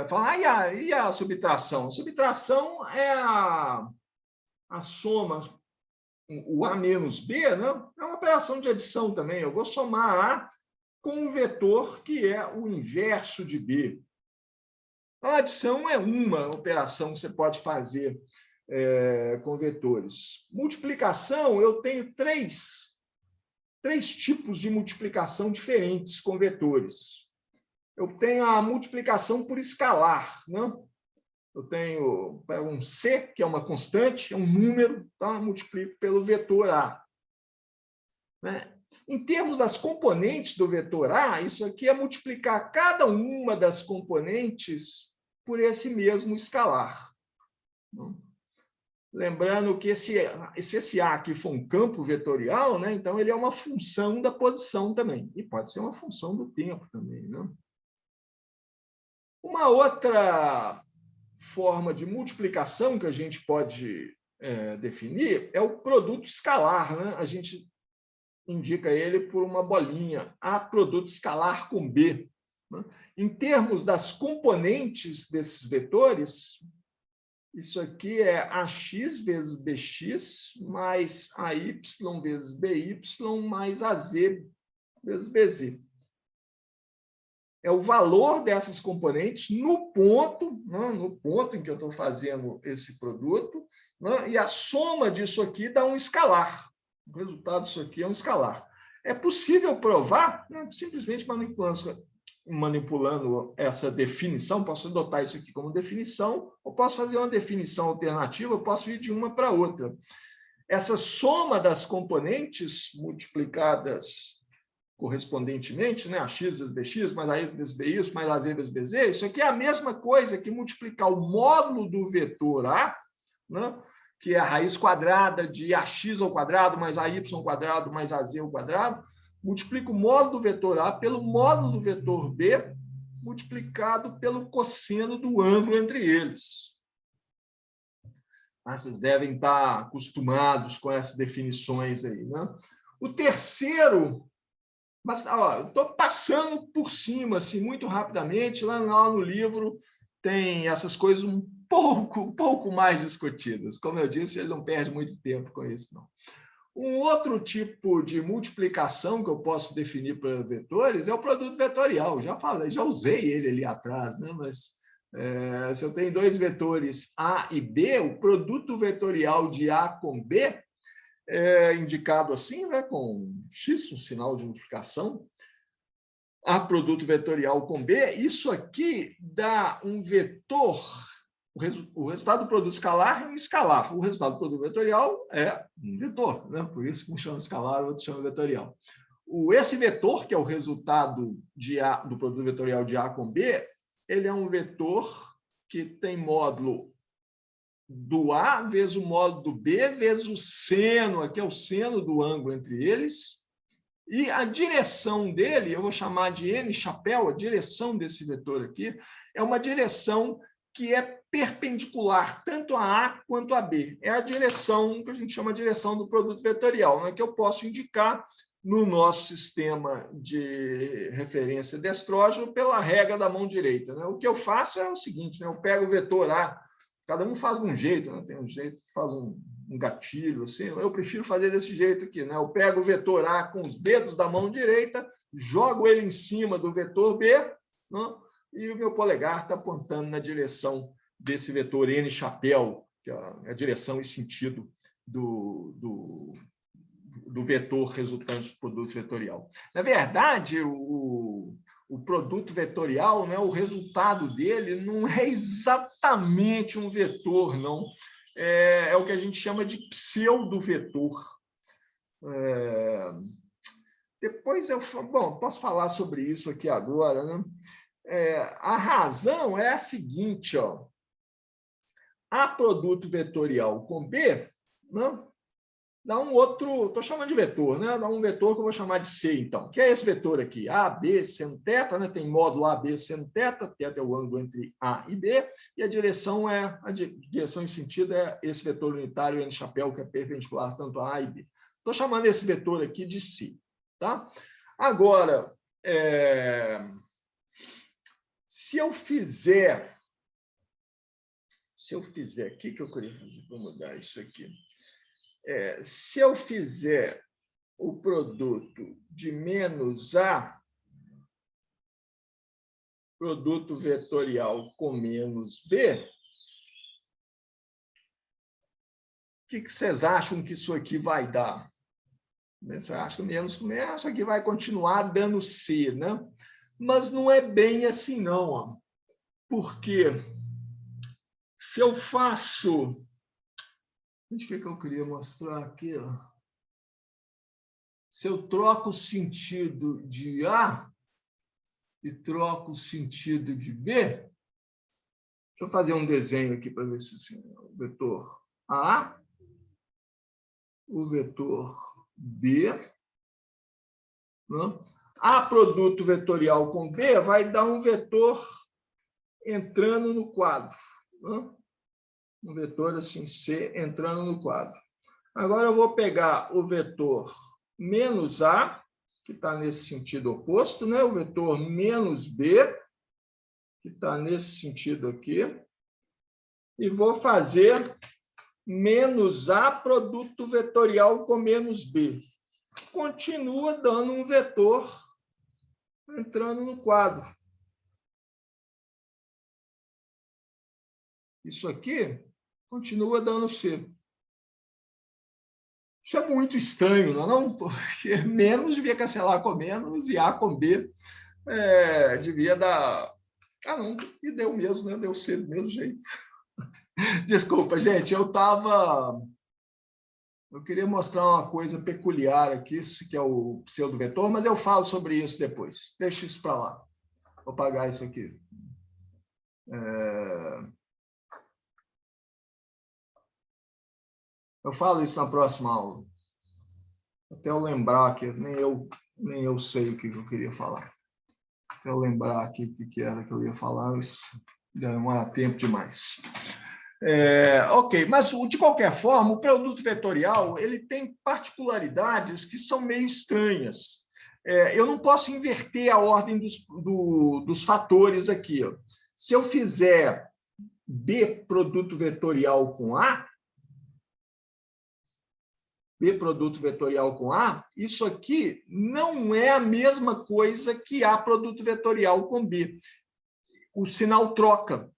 Speaker 1: Falar, e a subtração? A subtração é a soma, o A menos B, né? É uma operação de adição também. Eu vou somar A com um vetor que é o inverso de B. A adição é uma operação que você pode fazer com vetores. Multiplicação, eu tenho três tipos de multiplicação diferentes com vetores. Eu tenho a multiplicação por escalar, né? Eu tenho um C, que é uma constante, é um número, tá? Multiplico pelo vetor A. Né? Em termos das componentes do vetor A, isso aqui é multiplicar cada uma das componentes por esse mesmo escalar. Lembrando que se esse A aqui for um campo vetorial, né, então ele é uma função da posição também. E pode ser uma função do tempo também. Né? Uma outra forma de multiplicação que a gente pode definir é o produto escalar. Né? A gente indica ele por uma bolinha, A produto escalar com B. Né? Em termos das componentes desses vetores, isso aqui é AX vezes BX mais AY vezes BY mais AZ vezes BZ. É o valor dessas componentes no ponto, né, no ponto em que eu estou fazendo esse produto, né, e a soma disso aqui dá um escalar. O resultado disso aqui é um escalar. É possível provar, né, simplesmente manipulando manipulando essa definição, posso adotar isso aqui como definição, ou posso fazer uma definição alternativa, eu posso ir de uma para outra. Essa soma das componentes multiplicadas correspondentemente, né, AX vezes BX, mais AY vezes BY, mais AZ vezes BZ, isso aqui é a mesma coisa que multiplicar o módulo do vetor A, né, que é a raiz quadrada de AX ao quadrado, mais AY ao quadrado, mais AZ ao quadrado, multiplica o módulo do vetor A pelo módulo do vetor B, multiplicado pelo cosseno do ângulo entre eles. Vocês devem estar acostumados com essas definições aí, né? O terceiro, mas eu estou passando por cima, assim, muito rapidamente, lá no livro tem essas coisas um pouco mais discutidas. Como eu disse, ele não perde muito tempo com isso, não. Um outro tipo de multiplicação que eu posso definir para vetores é o produto vetorial. Já falei, já usei ele ali atrás, né? Mas se eu tenho dois vetores A e B, o produto vetorial de A com B é indicado assim, né? Com X, um sinal de multiplicação. A produto vetorial com B, isso aqui dá um vetor. O resultado do produto escalar é um escalar. O resultado do produto vetorial é um vetor, né? Por isso que um chama escalar, o outro chama vetorial. Esse vetor, que é o resultado do produto vetorial de A com B, ele é um vetor que tem módulo do A vezes o módulo do B vezes o seno, aqui é o seno do ângulo entre eles, e a direção dele, eu vou chamar de N chapéu, a direção desse vetor aqui, é uma direção que é perpendicular tanto a A quanto a B. É a direção que a gente chama de direção do produto vetorial, né, que eu posso indicar no nosso sistema de referência de estrógeno pela regra da mão direita, né? O que eu faço é o seguinte, né? Eu pego o vetor A, cada um faz de um jeito, né? Tem um jeito que faz um gatilho, assim. Eu prefiro fazer desse jeito aqui, né? Eu pego o vetor A com os dedos da mão direita, jogo ele em cima do vetor B, né? E o meu polegar está apontando na direção desse vetor N chapéu, que é a direção e sentido do vetor resultante do produto vetorial. Na verdade, o produto vetorial, né, o resultado dele não é exatamente um vetor, não. É o que a gente chama de pseudo-vetor. Depois posso falar sobre isso aqui agora, né? A razão é a seguinte, ó. A produto vetorial com B, né, dá um outro, estou chamando de vetor, né? Dá um vetor que eu vou chamar de C, então, que é esse vetor aqui, AB seno θ, né? Tem módulo AB seno θ, θ é o ângulo entre A e B, e a direção em sentido é esse vetor unitário N chapéu, que é perpendicular tanto a A e B. Estou chamando esse vetor aqui de C, tá? Agora, se eu fizer, o que eu queria fazer para mudar isso aqui? Se eu fizer o produto de menos A, produto vetorial com menos B, o que vocês acham que isso aqui vai dar? Você acha que menos com menos, isso aqui vai continuar dando C, né? Mas não é bem assim, não. Ó. Porque se eu faço... O que eu queria mostrar aqui? Ó. Se eu troco o sentido de A e troco o sentido de B, deixa eu fazer um desenho aqui para ver se assim, o vetor A, o vetor B, né? A produto vetorial com B vai dar um vetor entrando no quadro, né? Um vetor assim, C entrando no quadro. Agora eu vou pegar o vetor menos A, que está nesse sentido oposto, né? O vetor menos B, que está nesse sentido aqui, e vou fazer menos A produto vetorial com menos B. Continua dando um vetor entrando no quadro. Isso aqui continua dando C. Isso é muito estranho, não é? Porque menos devia cancelar com menos e A com B Devia dar... Ah, não, e deu mesmo, né? Deu C do mesmo jeito. Desculpa, gente, eu queria mostrar uma coisa peculiar aqui, isso que é o pseudo-vetor, mas eu falo sobre isso depois. Deixa isso para lá. Vou apagar isso aqui. Eu falo isso na próxima aula. Até eu lembrar aqui, nem eu sei o que eu queria falar. Até eu lembrar aqui o que era que eu ia falar, isso demora tempo demais. Ok, mas de qualquer forma, o produto vetorial ele tem particularidades que são meio estranhas. Eu não posso inverter a ordem dos fatores aqui. Ó. Se eu fizer B produto vetorial com A, B produto vetorial com A, isso aqui não é a mesma coisa que A produto vetorial com B. O sinal troca.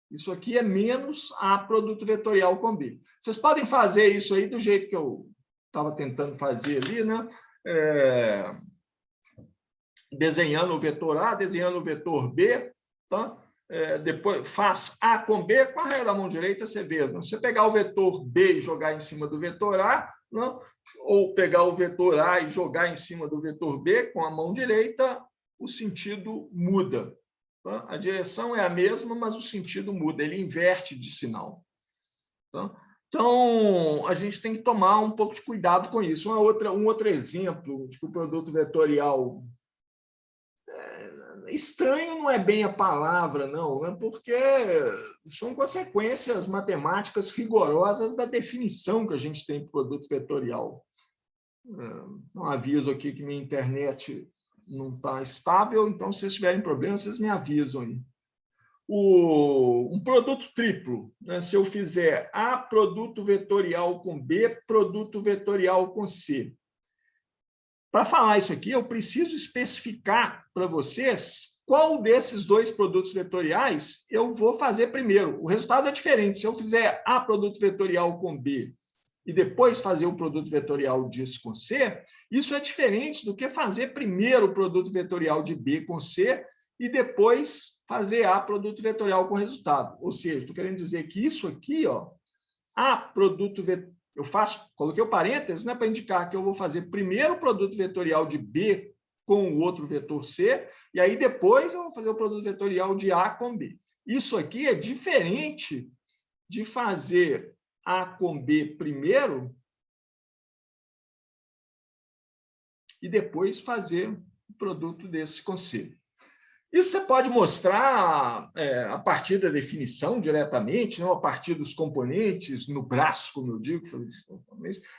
Speaker 1: Isso aqui é menos A produto vetorial com B. Vocês podem fazer isso aí do jeito que eu estava tentando fazer ali, né? Desenhando o vetor A, desenhando o vetor B, tá? Depois faz A com B, com a ré da mão direita você vê. Não? Se você pegar o vetor B e jogar em cima do vetor A, não? Ou pegar o vetor A e jogar em cima do vetor B com a mão direita, o sentido muda. Tá? A direção é a mesma, mas o sentido muda, ele inverte de sinal. Tá? Então, a gente tem que tomar um pouco de cuidado com isso. Um outro exemplo de que o produto vetorial... Estranho não é bem a palavra, não, né? Porque são consequências matemáticas rigorosas da definição que a gente tem para o produto vetorial. Um aviso aqui que minha internet não está estável, então, se vocês tiverem problemas, vocês me avisam aí. Um produto triplo, né? Se eu fizer A produto vetorial com B, produto vetorial com C. Para falar isso aqui, eu preciso especificar para vocês qual desses dois produtos vetoriais eu vou fazer primeiro. O resultado é diferente. Se eu fizer A produto vetorial com B e depois fazer o produto vetorial disso com C, isso é diferente do que fazer primeiro o produto vetorial de B com C e depois fazer A produto vetorial com resultado. Ou seja, estou querendo dizer que isso aqui, ó, A produto vetorial, coloquei o parênteses, né, para indicar que eu vou fazer primeiro o produto vetorial de B com o outro vetor C, e aí depois eu vou fazer o produto vetorial de A com B. Isso aqui é diferente de fazer A com B primeiro e depois fazer o produto desse com C. Isso você pode mostrar a partir da definição diretamente, não a partir dos componentes, no braço, como eu digo.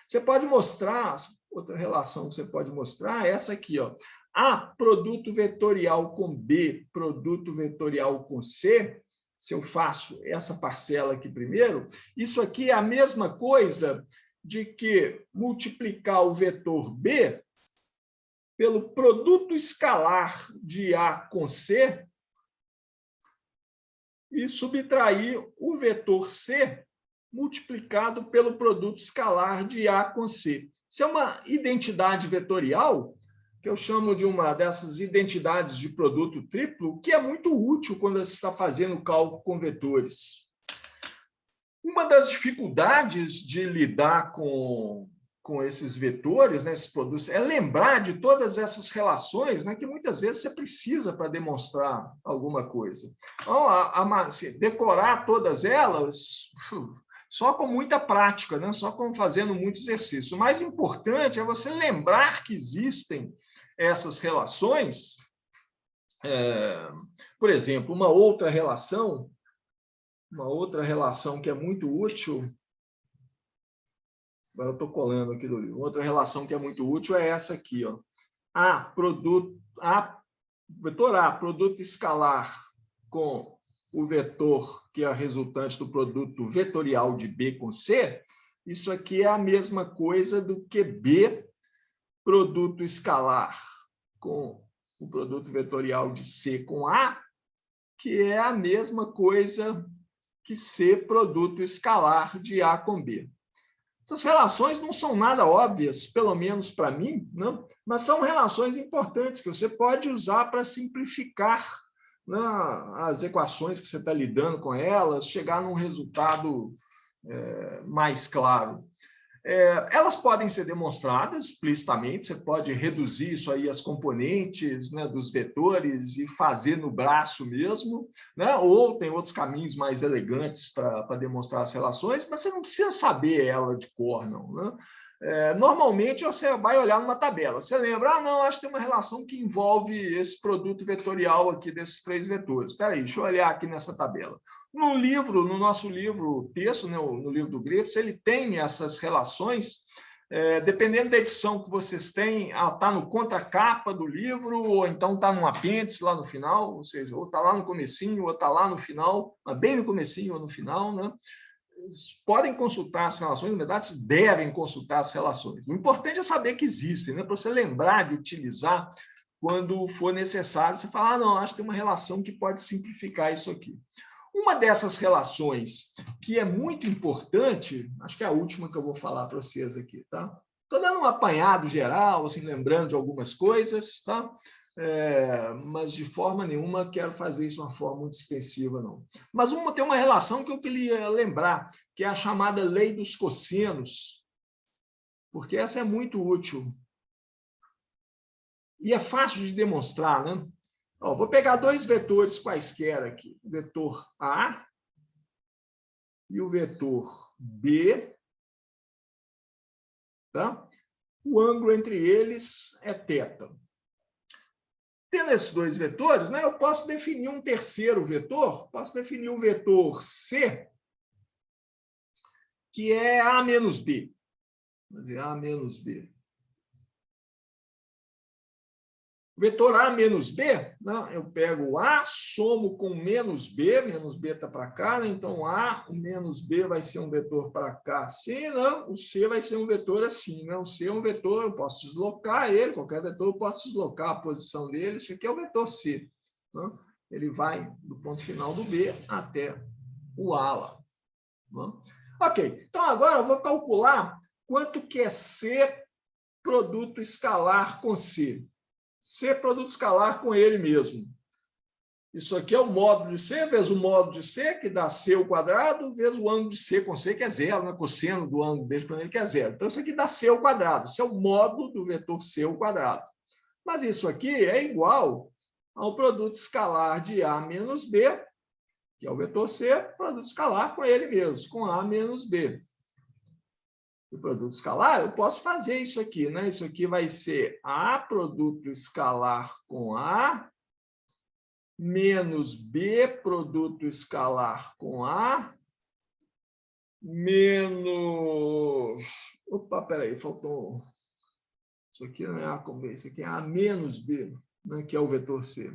Speaker 1: Você pode mostrar, outra relação que você pode mostrar é essa aqui, ó. A produto vetorial com B, produto vetorial com C, se eu faço essa parcela aqui primeiro, isso aqui é a mesma coisa de que multiplicar o vetor B pelo produto escalar de A com C e subtrair o vetor C multiplicado pelo produto escalar de A com C. Isso é uma identidade vetorial, que eu chamo de uma dessas identidades de produto triplo, que é muito útil quando você está fazendo cálculo com vetores. Uma das dificuldades de lidar com esses vetores, né, esses produtos, é lembrar de todas essas relações, né, que muitas vezes você precisa para demonstrar alguma coisa. Então, decorar todas elas só com muita prática, né, só fazendo muito exercício. O mais importante é você lembrar que existem essas relações. Por exemplo, uma outra relação que é muito útil. Agora eu estou colando aqui do livro. Outra relação que é muito útil é essa aqui, ó. Vetor A, produto escalar com o vetor que é resultante do produto vetorial de B com C, isso aqui é a mesma coisa do que B, produto escalar com o produto vetorial de C com A, que é a mesma coisa que C, produto escalar de A com B. Essas relações não são nada óbvias, pelo menos para mim, né? Mas são relações importantes que você pode usar para simplificar, né, as equações que você está lidando com elas, chegar num resultado mais claro. Elas podem ser demonstradas explicitamente, você pode reduzir isso aí às componentes, né, dos vetores e fazer no braço mesmo, né? Ou tem outros caminhos mais elegantes para demonstrar as relações, mas você não precisa saber ela de cor, não, né? Normalmente você vai olhar numa tabela, você lembra, não, acho que tem uma relação que envolve esse produto vetorial aqui desses 3 vetores. Espera aí, deixa eu olhar aqui nessa tabela. No livro, no nosso livro texto, né, no livro do Griffiths, ele tem essas relações, dependendo da edição que vocês têm, está no contracapa do livro, ou então está no apêndice lá no final, ou seja, ou está lá no comecinho, ou está lá no final, bem no comecinho ou no final, né? Podem consultar as relações, na verdade, devem consultar as relações. O importante é saber que existem, né? Para você lembrar de utilizar quando for necessário. Você falar, não, acho que tem uma relação que pode simplificar isso aqui. Uma dessas relações que é muito importante, acho que é a última que eu vou falar para vocês aqui, tá? Estou dando um apanhado geral, assim, lembrando de algumas coisas, tá? Mas de forma nenhuma quero fazer isso de uma forma muito extensiva, não. Mas tem uma relação que eu queria lembrar, que é a chamada lei dos cossenos, porque essa é muito útil. E é fácil de demonstrar, né? Ó, vou pegar 2 vetores quaisquer aqui, o vetor A e o vetor B, tá? O ângulo entre eles é θ. Tendo esses 2 vetores, né, eu posso definir um terceiro vetor, posso definir o vetor C, que é A menos B. Vou dizer A menos B. O vetor A menos B, né, eu pego o A, somo com menos B está para cá, né, então A, o menos B vai ser um vetor para cá assim, né, o C vai ser um vetor assim. Né, o C é um vetor, eu posso deslocar ele, qualquer vetor eu posso deslocar a posição dele, esse aqui é o vetor C. Né, ele vai do ponto final do B até o A lá. Né. Ok, então agora eu vou calcular quanto que é C produto escalar com C. C produto escalar com ele mesmo. Isso aqui é o módulo de C vezes o módulo de C, que dá C ao quadrado, vezes o ângulo de C com C, que é zero, né? Cosseno do ângulo dele com ele, que é zero. Então, isso aqui dá C ao quadrado. Isso é o módulo do vetor C ao quadrado. Mas isso aqui é igual ao produto escalar de A menos B, que é o vetor C, produto escalar com ele mesmo, com A menos B. O produto escalar, eu posso fazer isso aqui, né? Isso aqui vai ser A produto escalar com A, menos B produto escalar com A, menos... Opa, peraí, faltou... Isso aqui não é A com B, isso aqui é A menos B, né? Que é o vetor C.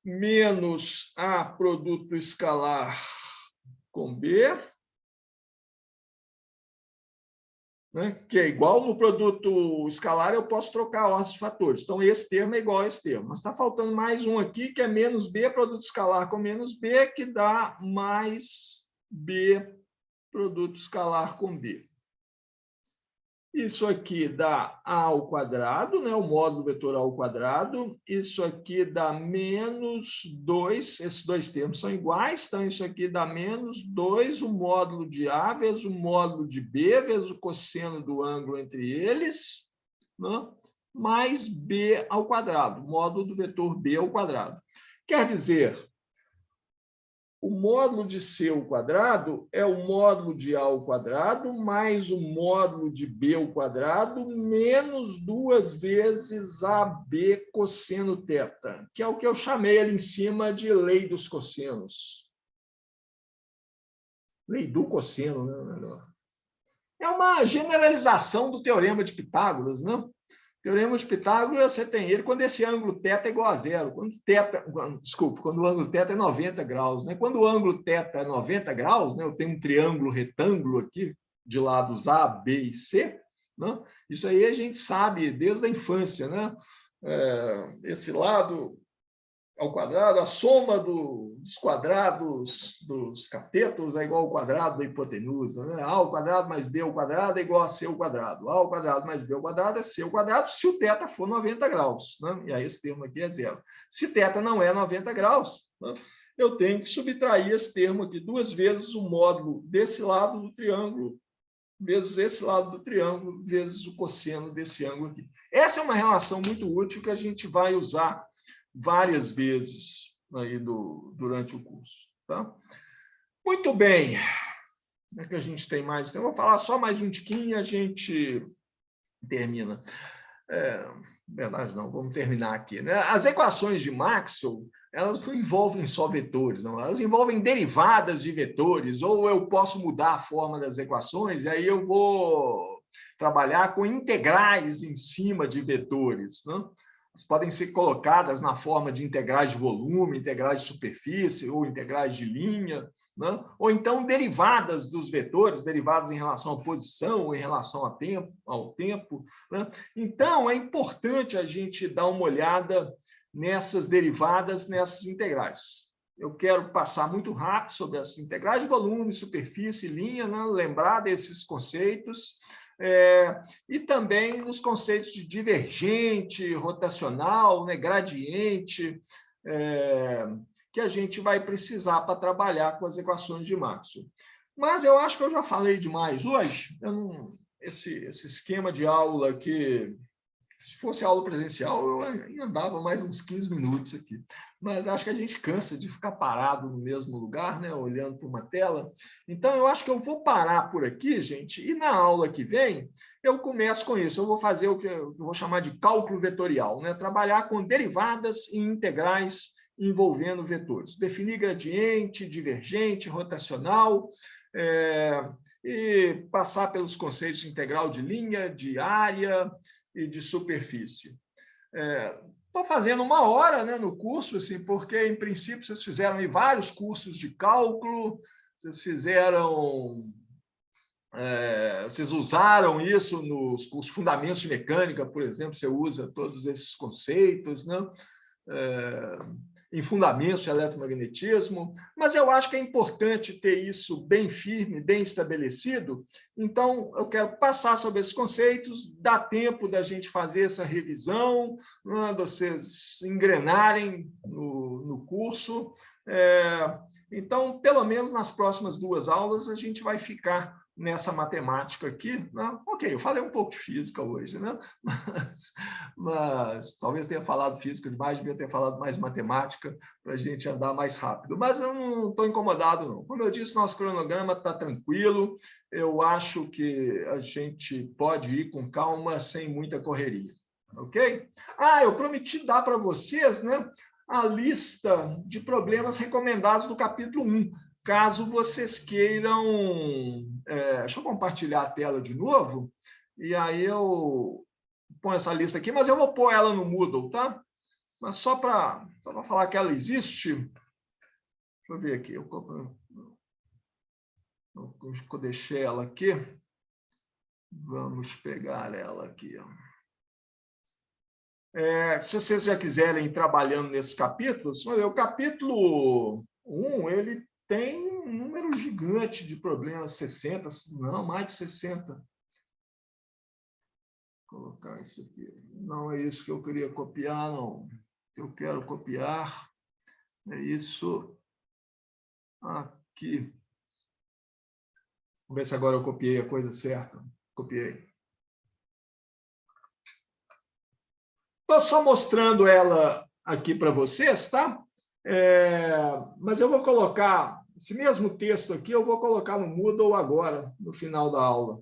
Speaker 1: Menos A produto escalar com B, né? Que é igual no produto escalar, eu posso trocar a ordem dos fatores. Então, esse termo é igual a esse termo. Mas está faltando mais um aqui, que é menos B produto escalar com menos B, que dá mais B produto escalar com B. Isso aqui dá A ao quadrado, né? O módulo vetor A ao quadrado. Isso aqui dá menos 2. Esses 2 termos são iguais, então isso aqui dá menos 2, o módulo de A vezes o módulo de B, vezes o cosseno do ângulo entre eles, né? Mais B ao quadrado, módulo do vetor B ao quadrado. Quer dizer, o módulo de C ao quadrado é o módulo de A ao quadrado mais o módulo de B ao quadrado menos 2 vezes AB cosseno θ, que é o que eu chamei ali em cima de lei dos cossenos. Lei do cosseno, né? É uma generalização do teorema de Pitágoras, né? O teorema de Pitágoras, você tem ele quando esse ângulo θ é igual a zero. Quando o ângulo θ é 90 graus. Né? Quando o ângulo θ é 90 graus, né? Eu tenho um triângulo retângulo aqui, de lados A, B e C. Né? Isso aí a gente sabe desde a infância. Né? Esse lado ao quadrado, a soma dos quadrados dos catetos é igual ao quadrado da hipotenusa. Né? A ao quadrado mais b ao quadrado é igual a c ao quadrado. A ao quadrado mais b ao quadrado é c ao quadrado se o θ for 90 graus. Né? E aí esse termo aqui é zero. Se θ não é 90 graus, né? Eu tenho que subtrair esse termo aqui duas vezes o módulo desse lado do triângulo vezes esse lado do triângulo, vezes o cosseno desse ângulo aqui. Essa é uma relação muito útil que a gente vai usar várias vezes aí durante o curso. Tá? Muito bem. Como é que a gente tem mais? Então, eu vou falar só mais um tiquinho e a gente termina. Verdade, não, vamos terminar aqui. Né? As equações de Maxwell, elas não envolvem só vetores, não. Elas envolvem derivadas de vetores, ou eu posso mudar a forma das equações, e aí eu vou trabalhar com integrais em cima de vetores. Né? Elas podem ser colocadas na forma de integrais de volume, integrais de superfície, ou integrais de linha, né? Ou então derivadas dos vetores, derivadas em relação à posição, ou em relação ao tempo. Né? Então, é importante a gente dar uma olhada nessas derivadas, nessas integrais. Eu quero passar muito rápido sobre as integrais de volume, superfície, linha, né? Lembrar desses conceitos, e também nos conceitos de divergente, rotacional, né? Gradiente, que a gente vai precisar para trabalhar com as equações de Maxwell. Mas eu acho que eu já falei demais hoje. Esse esquema de aula aqui, se fosse aula presencial, eu andava mais uns 15 minutos aqui. Mas acho que a gente cansa de ficar parado no mesmo lugar, né, olhando para uma tela. Então, eu acho que eu vou parar por aqui, gente, e na aula que vem, eu começo com isso. Eu vou fazer o que eu vou chamar de cálculo vetorial, né, trabalhar com derivadas e integrais envolvendo vetores. Definir gradiente, divergente, rotacional, e passar pelos conceitos de integral de linha, de área e de superfície. Estou fazendo 1 hora, né, no curso, assim, porque, em princípio, vocês fizeram aí vários cursos de cálculo, vocês usaram isso nos cursos Fundamentos de Mecânica, por exemplo, você usa todos esses conceitos, né? Em fundamentos de eletromagnetismo, mas eu acho que é importante ter isso bem firme, bem estabelecido. Então, eu quero passar sobre esses conceitos, dá tempo da gente fazer essa revisão, né, vocês engrenarem no curso. Então, pelo menos nas próximas 2 aulas, a gente vai ficar nessa matemática aqui. Né? Ok, eu falei um pouco de física hoje, né? mas talvez tenha falado física demais, devia ter falado mais matemática para a gente andar mais rápido. Mas eu não estou incomodado, não. Como eu disse, nosso cronograma está tranquilo, eu acho que a gente pode ir com calma, sem muita correria. Ok? Eu prometi dar para vocês, né, a lista de problemas recomendados do capítulo 1. Caso vocês queiram... deixa eu compartilhar a tela de novo, e aí eu ponho essa lista aqui, mas eu vou pôr ela no Moodle, tá? Mas só para falar que ela existe. Deixa eu ver aqui. Eu deixei ela aqui. Vamos pegar ela aqui. Se vocês já quiserem ir trabalhando nesses capítulos, o capítulo 1, ele tem um número gigante de problemas, 60, não, mais de 60. Vou colocar isso aqui. Não é isso que eu queria copiar, não. O que eu quero copiar é isso aqui. Vamos ver se agora eu copiei a coisa certa. Copiei. Estou só mostrando ela aqui para vocês, tá? Mas eu vou colocar esse mesmo texto aqui, eu vou colocar no Moodle agora, no final da aula.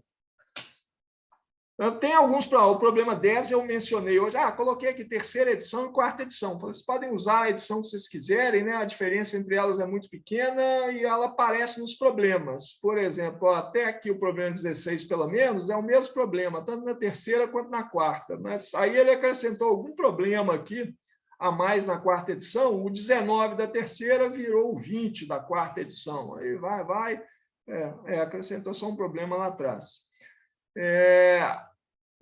Speaker 1: Tem alguns, o problema 10 eu mencionei hoje, coloquei aqui 3ª edição e 4ª edição. Vocês podem usar a edição que vocês quiserem, né? A diferença entre elas é muito pequena e ela aparece nos problemas. Por exemplo, até aqui o problema 16, pelo menos, é o mesmo problema, tanto na 3ª quanto na 4ª. Mas aí ele acrescentou algum problema aqui a mais na 4ª edição, o 19 da 3ª virou o 20 da 4ª edição. Aí acrescentou só um problema lá atrás.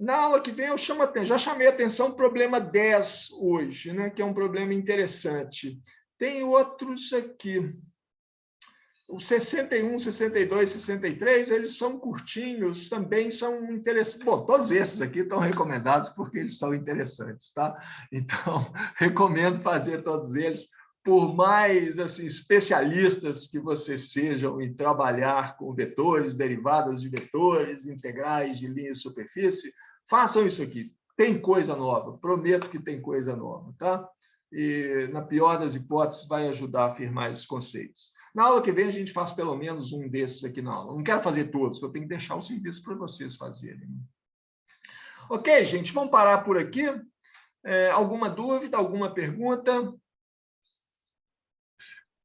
Speaker 1: Na aula que vem eu já chamei a atenção para o problema 10 hoje, né, que é um problema interessante. Tem outros aqui. O 61, 62, 63, eles são curtinhos, também são interessantes. Bom, todos esses aqui estão recomendados porque eles são interessantes, tá? Então, recomendo fazer todos eles. Por mais assim, especialistas que vocês sejam em trabalhar com vetores, derivadas de vetores, integrais de linha e superfície, façam isso aqui. Tem coisa nova, prometo que tem coisa nova, tá? E, na pior das hipóteses, vai ajudar a afirmar esses conceitos. Na aula que vem, a gente faz pelo menos um desses aqui na aula. Não quero fazer todos, porque eu tenho que deixar o serviço para vocês fazerem. Ok, gente, vamos parar por aqui. Alguma dúvida, alguma pergunta?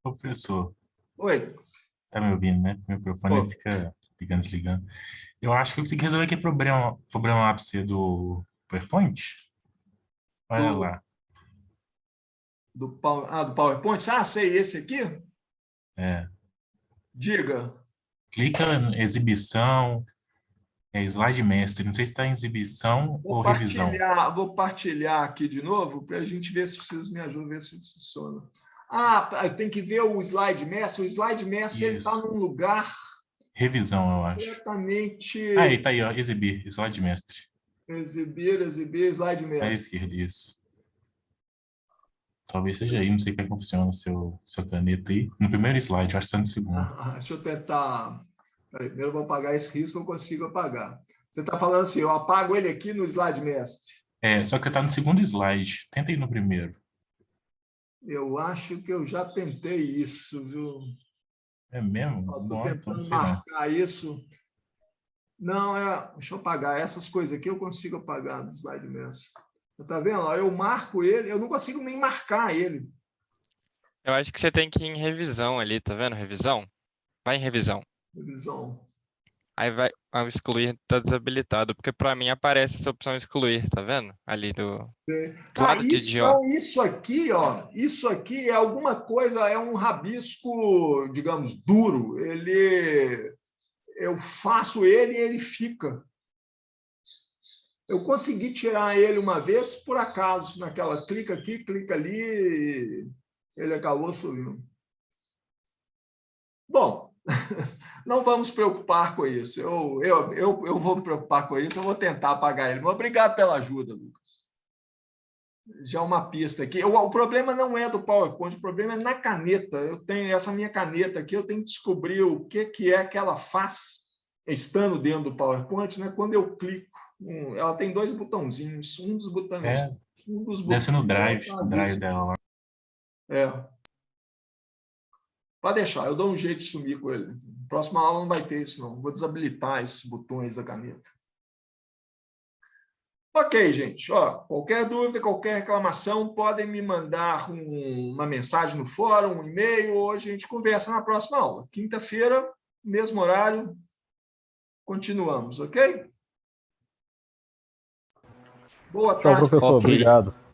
Speaker 3: Professor,
Speaker 1: Oi.
Speaker 3: tá me ouvindo, né? Meu microfone ele fica ligando, desligando. Eu acho que eu consegui resolver aquele problema ápice do PowerPoint. Olha lá.
Speaker 1: Do PowerPoint? Ah, sei, esse aqui?
Speaker 3: É.
Speaker 1: Diga.
Speaker 3: Clica em exibição, slide mestre. Não sei se está em exibição ou revisão.
Speaker 1: Vou partilhar aqui de novo para a gente ver se vocês me ajudam a ver se funciona. Ah, tem que ver o slide mestre. O slide mestre ele está num lugar.
Speaker 3: Revisão, eu acho.
Speaker 1: Completamente.
Speaker 3: Ah, ele está aí, ó. Exibir, slide mestre.
Speaker 1: Exibir, slide mestre.
Speaker 3: À esquerda, isso. Talvez seja aí, não sei como é que funciona seu caneta aí. No primeiro slide, acho que está no segundo.
Speaker 1: Deixa eu tentar. Primeiro eu vou apagar esse risco, eu consigo apagar. Você está falando assim, eu apago ele aqui no slide mestre.
Speaker 3: Só que está no segundo slide. Tenta ir no primeiro.
Speaker 1: Eu acho que eu já tentei isso, viu?
Speaker 3: É mesmo?
Speaker 1: Estou tentando marcar isso. Não, deixa eu apagar. Essas coisas aqui eu consigo apagar do slide mestre. Tá vendo? Eu marco ele, eu não consigo nem marcar ele.
Speaker 4: Eu acho que você tem que ir em revisão ali, tá vendo? Revisão? Vai em revisão.
Speaker 1: Revisão.
Speaker 4: Aí vai ao excluir, tá desabilitado, porque para mim aparece essa opção excluir, tá vendo? Ali do lado de
Speaker 1: então, isso aqui é alguma coisa, é um rabisco, digamos, duro. Eu faço ele e ele fica. Eu consegui tirar ele uma vez, por acaso, naquela clica aqui, clica ali, ele acabou subindo. Bom, não vamos preocupar com isso. Eu vou me preocupar com isso, eu vou tentar apagar ele. Mas obrigado pela ajuda, Lucas. Já uma pista aqui. O problema não é do PowerPoint, o problema é na caneta. Eu tenho essa minha caneta aqui, eu tenho que descobrir o que é que ela faz, estando dentro do PowerPoint, né? Quando eu clico. Ela tem dois botãozinhos. Um dos botões.
Speaker 3: Deve ser no drive dela lá.
Speaker 1: Pode deixar, eu dou um jeito de sumir com ele. Próxima aula não vai ter isso, não. Vou desabilitar esses botões da caneta. Ok, gente. Qualquer dúvida, qualquer reclamação, podem me mandar uma mensagem no fórum, um e-mail, ou a gente conversa na próxima aula. Quinta-feira, mesmo horário, continuamos, ok? Boa tarde.
Speaker 2: Tchau, professor.
Speaker 4: Ok.
Speaker 2: Obrigado.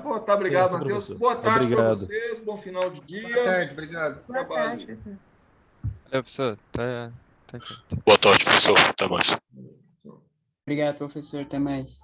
Speaker 1: Boa tarde, obrigado,
Speaker 2: Certo,
Speaker 1: Matheus.
Speaker 2: professor.
Speaker 1: Boa tarde para
Speaker 2: Obrigado.
Speaker 1: vocês, bom final de dia.
Speaker 5: Boa tarde, obrigado.
Speaker 6: Boa tarde, professor.
Speaker 4: Valeu, professor. Tá aqui.
Speaker 7: Boa tarde, professor. Até mais.
Speaker 6: Obrigado, professor. Até mais.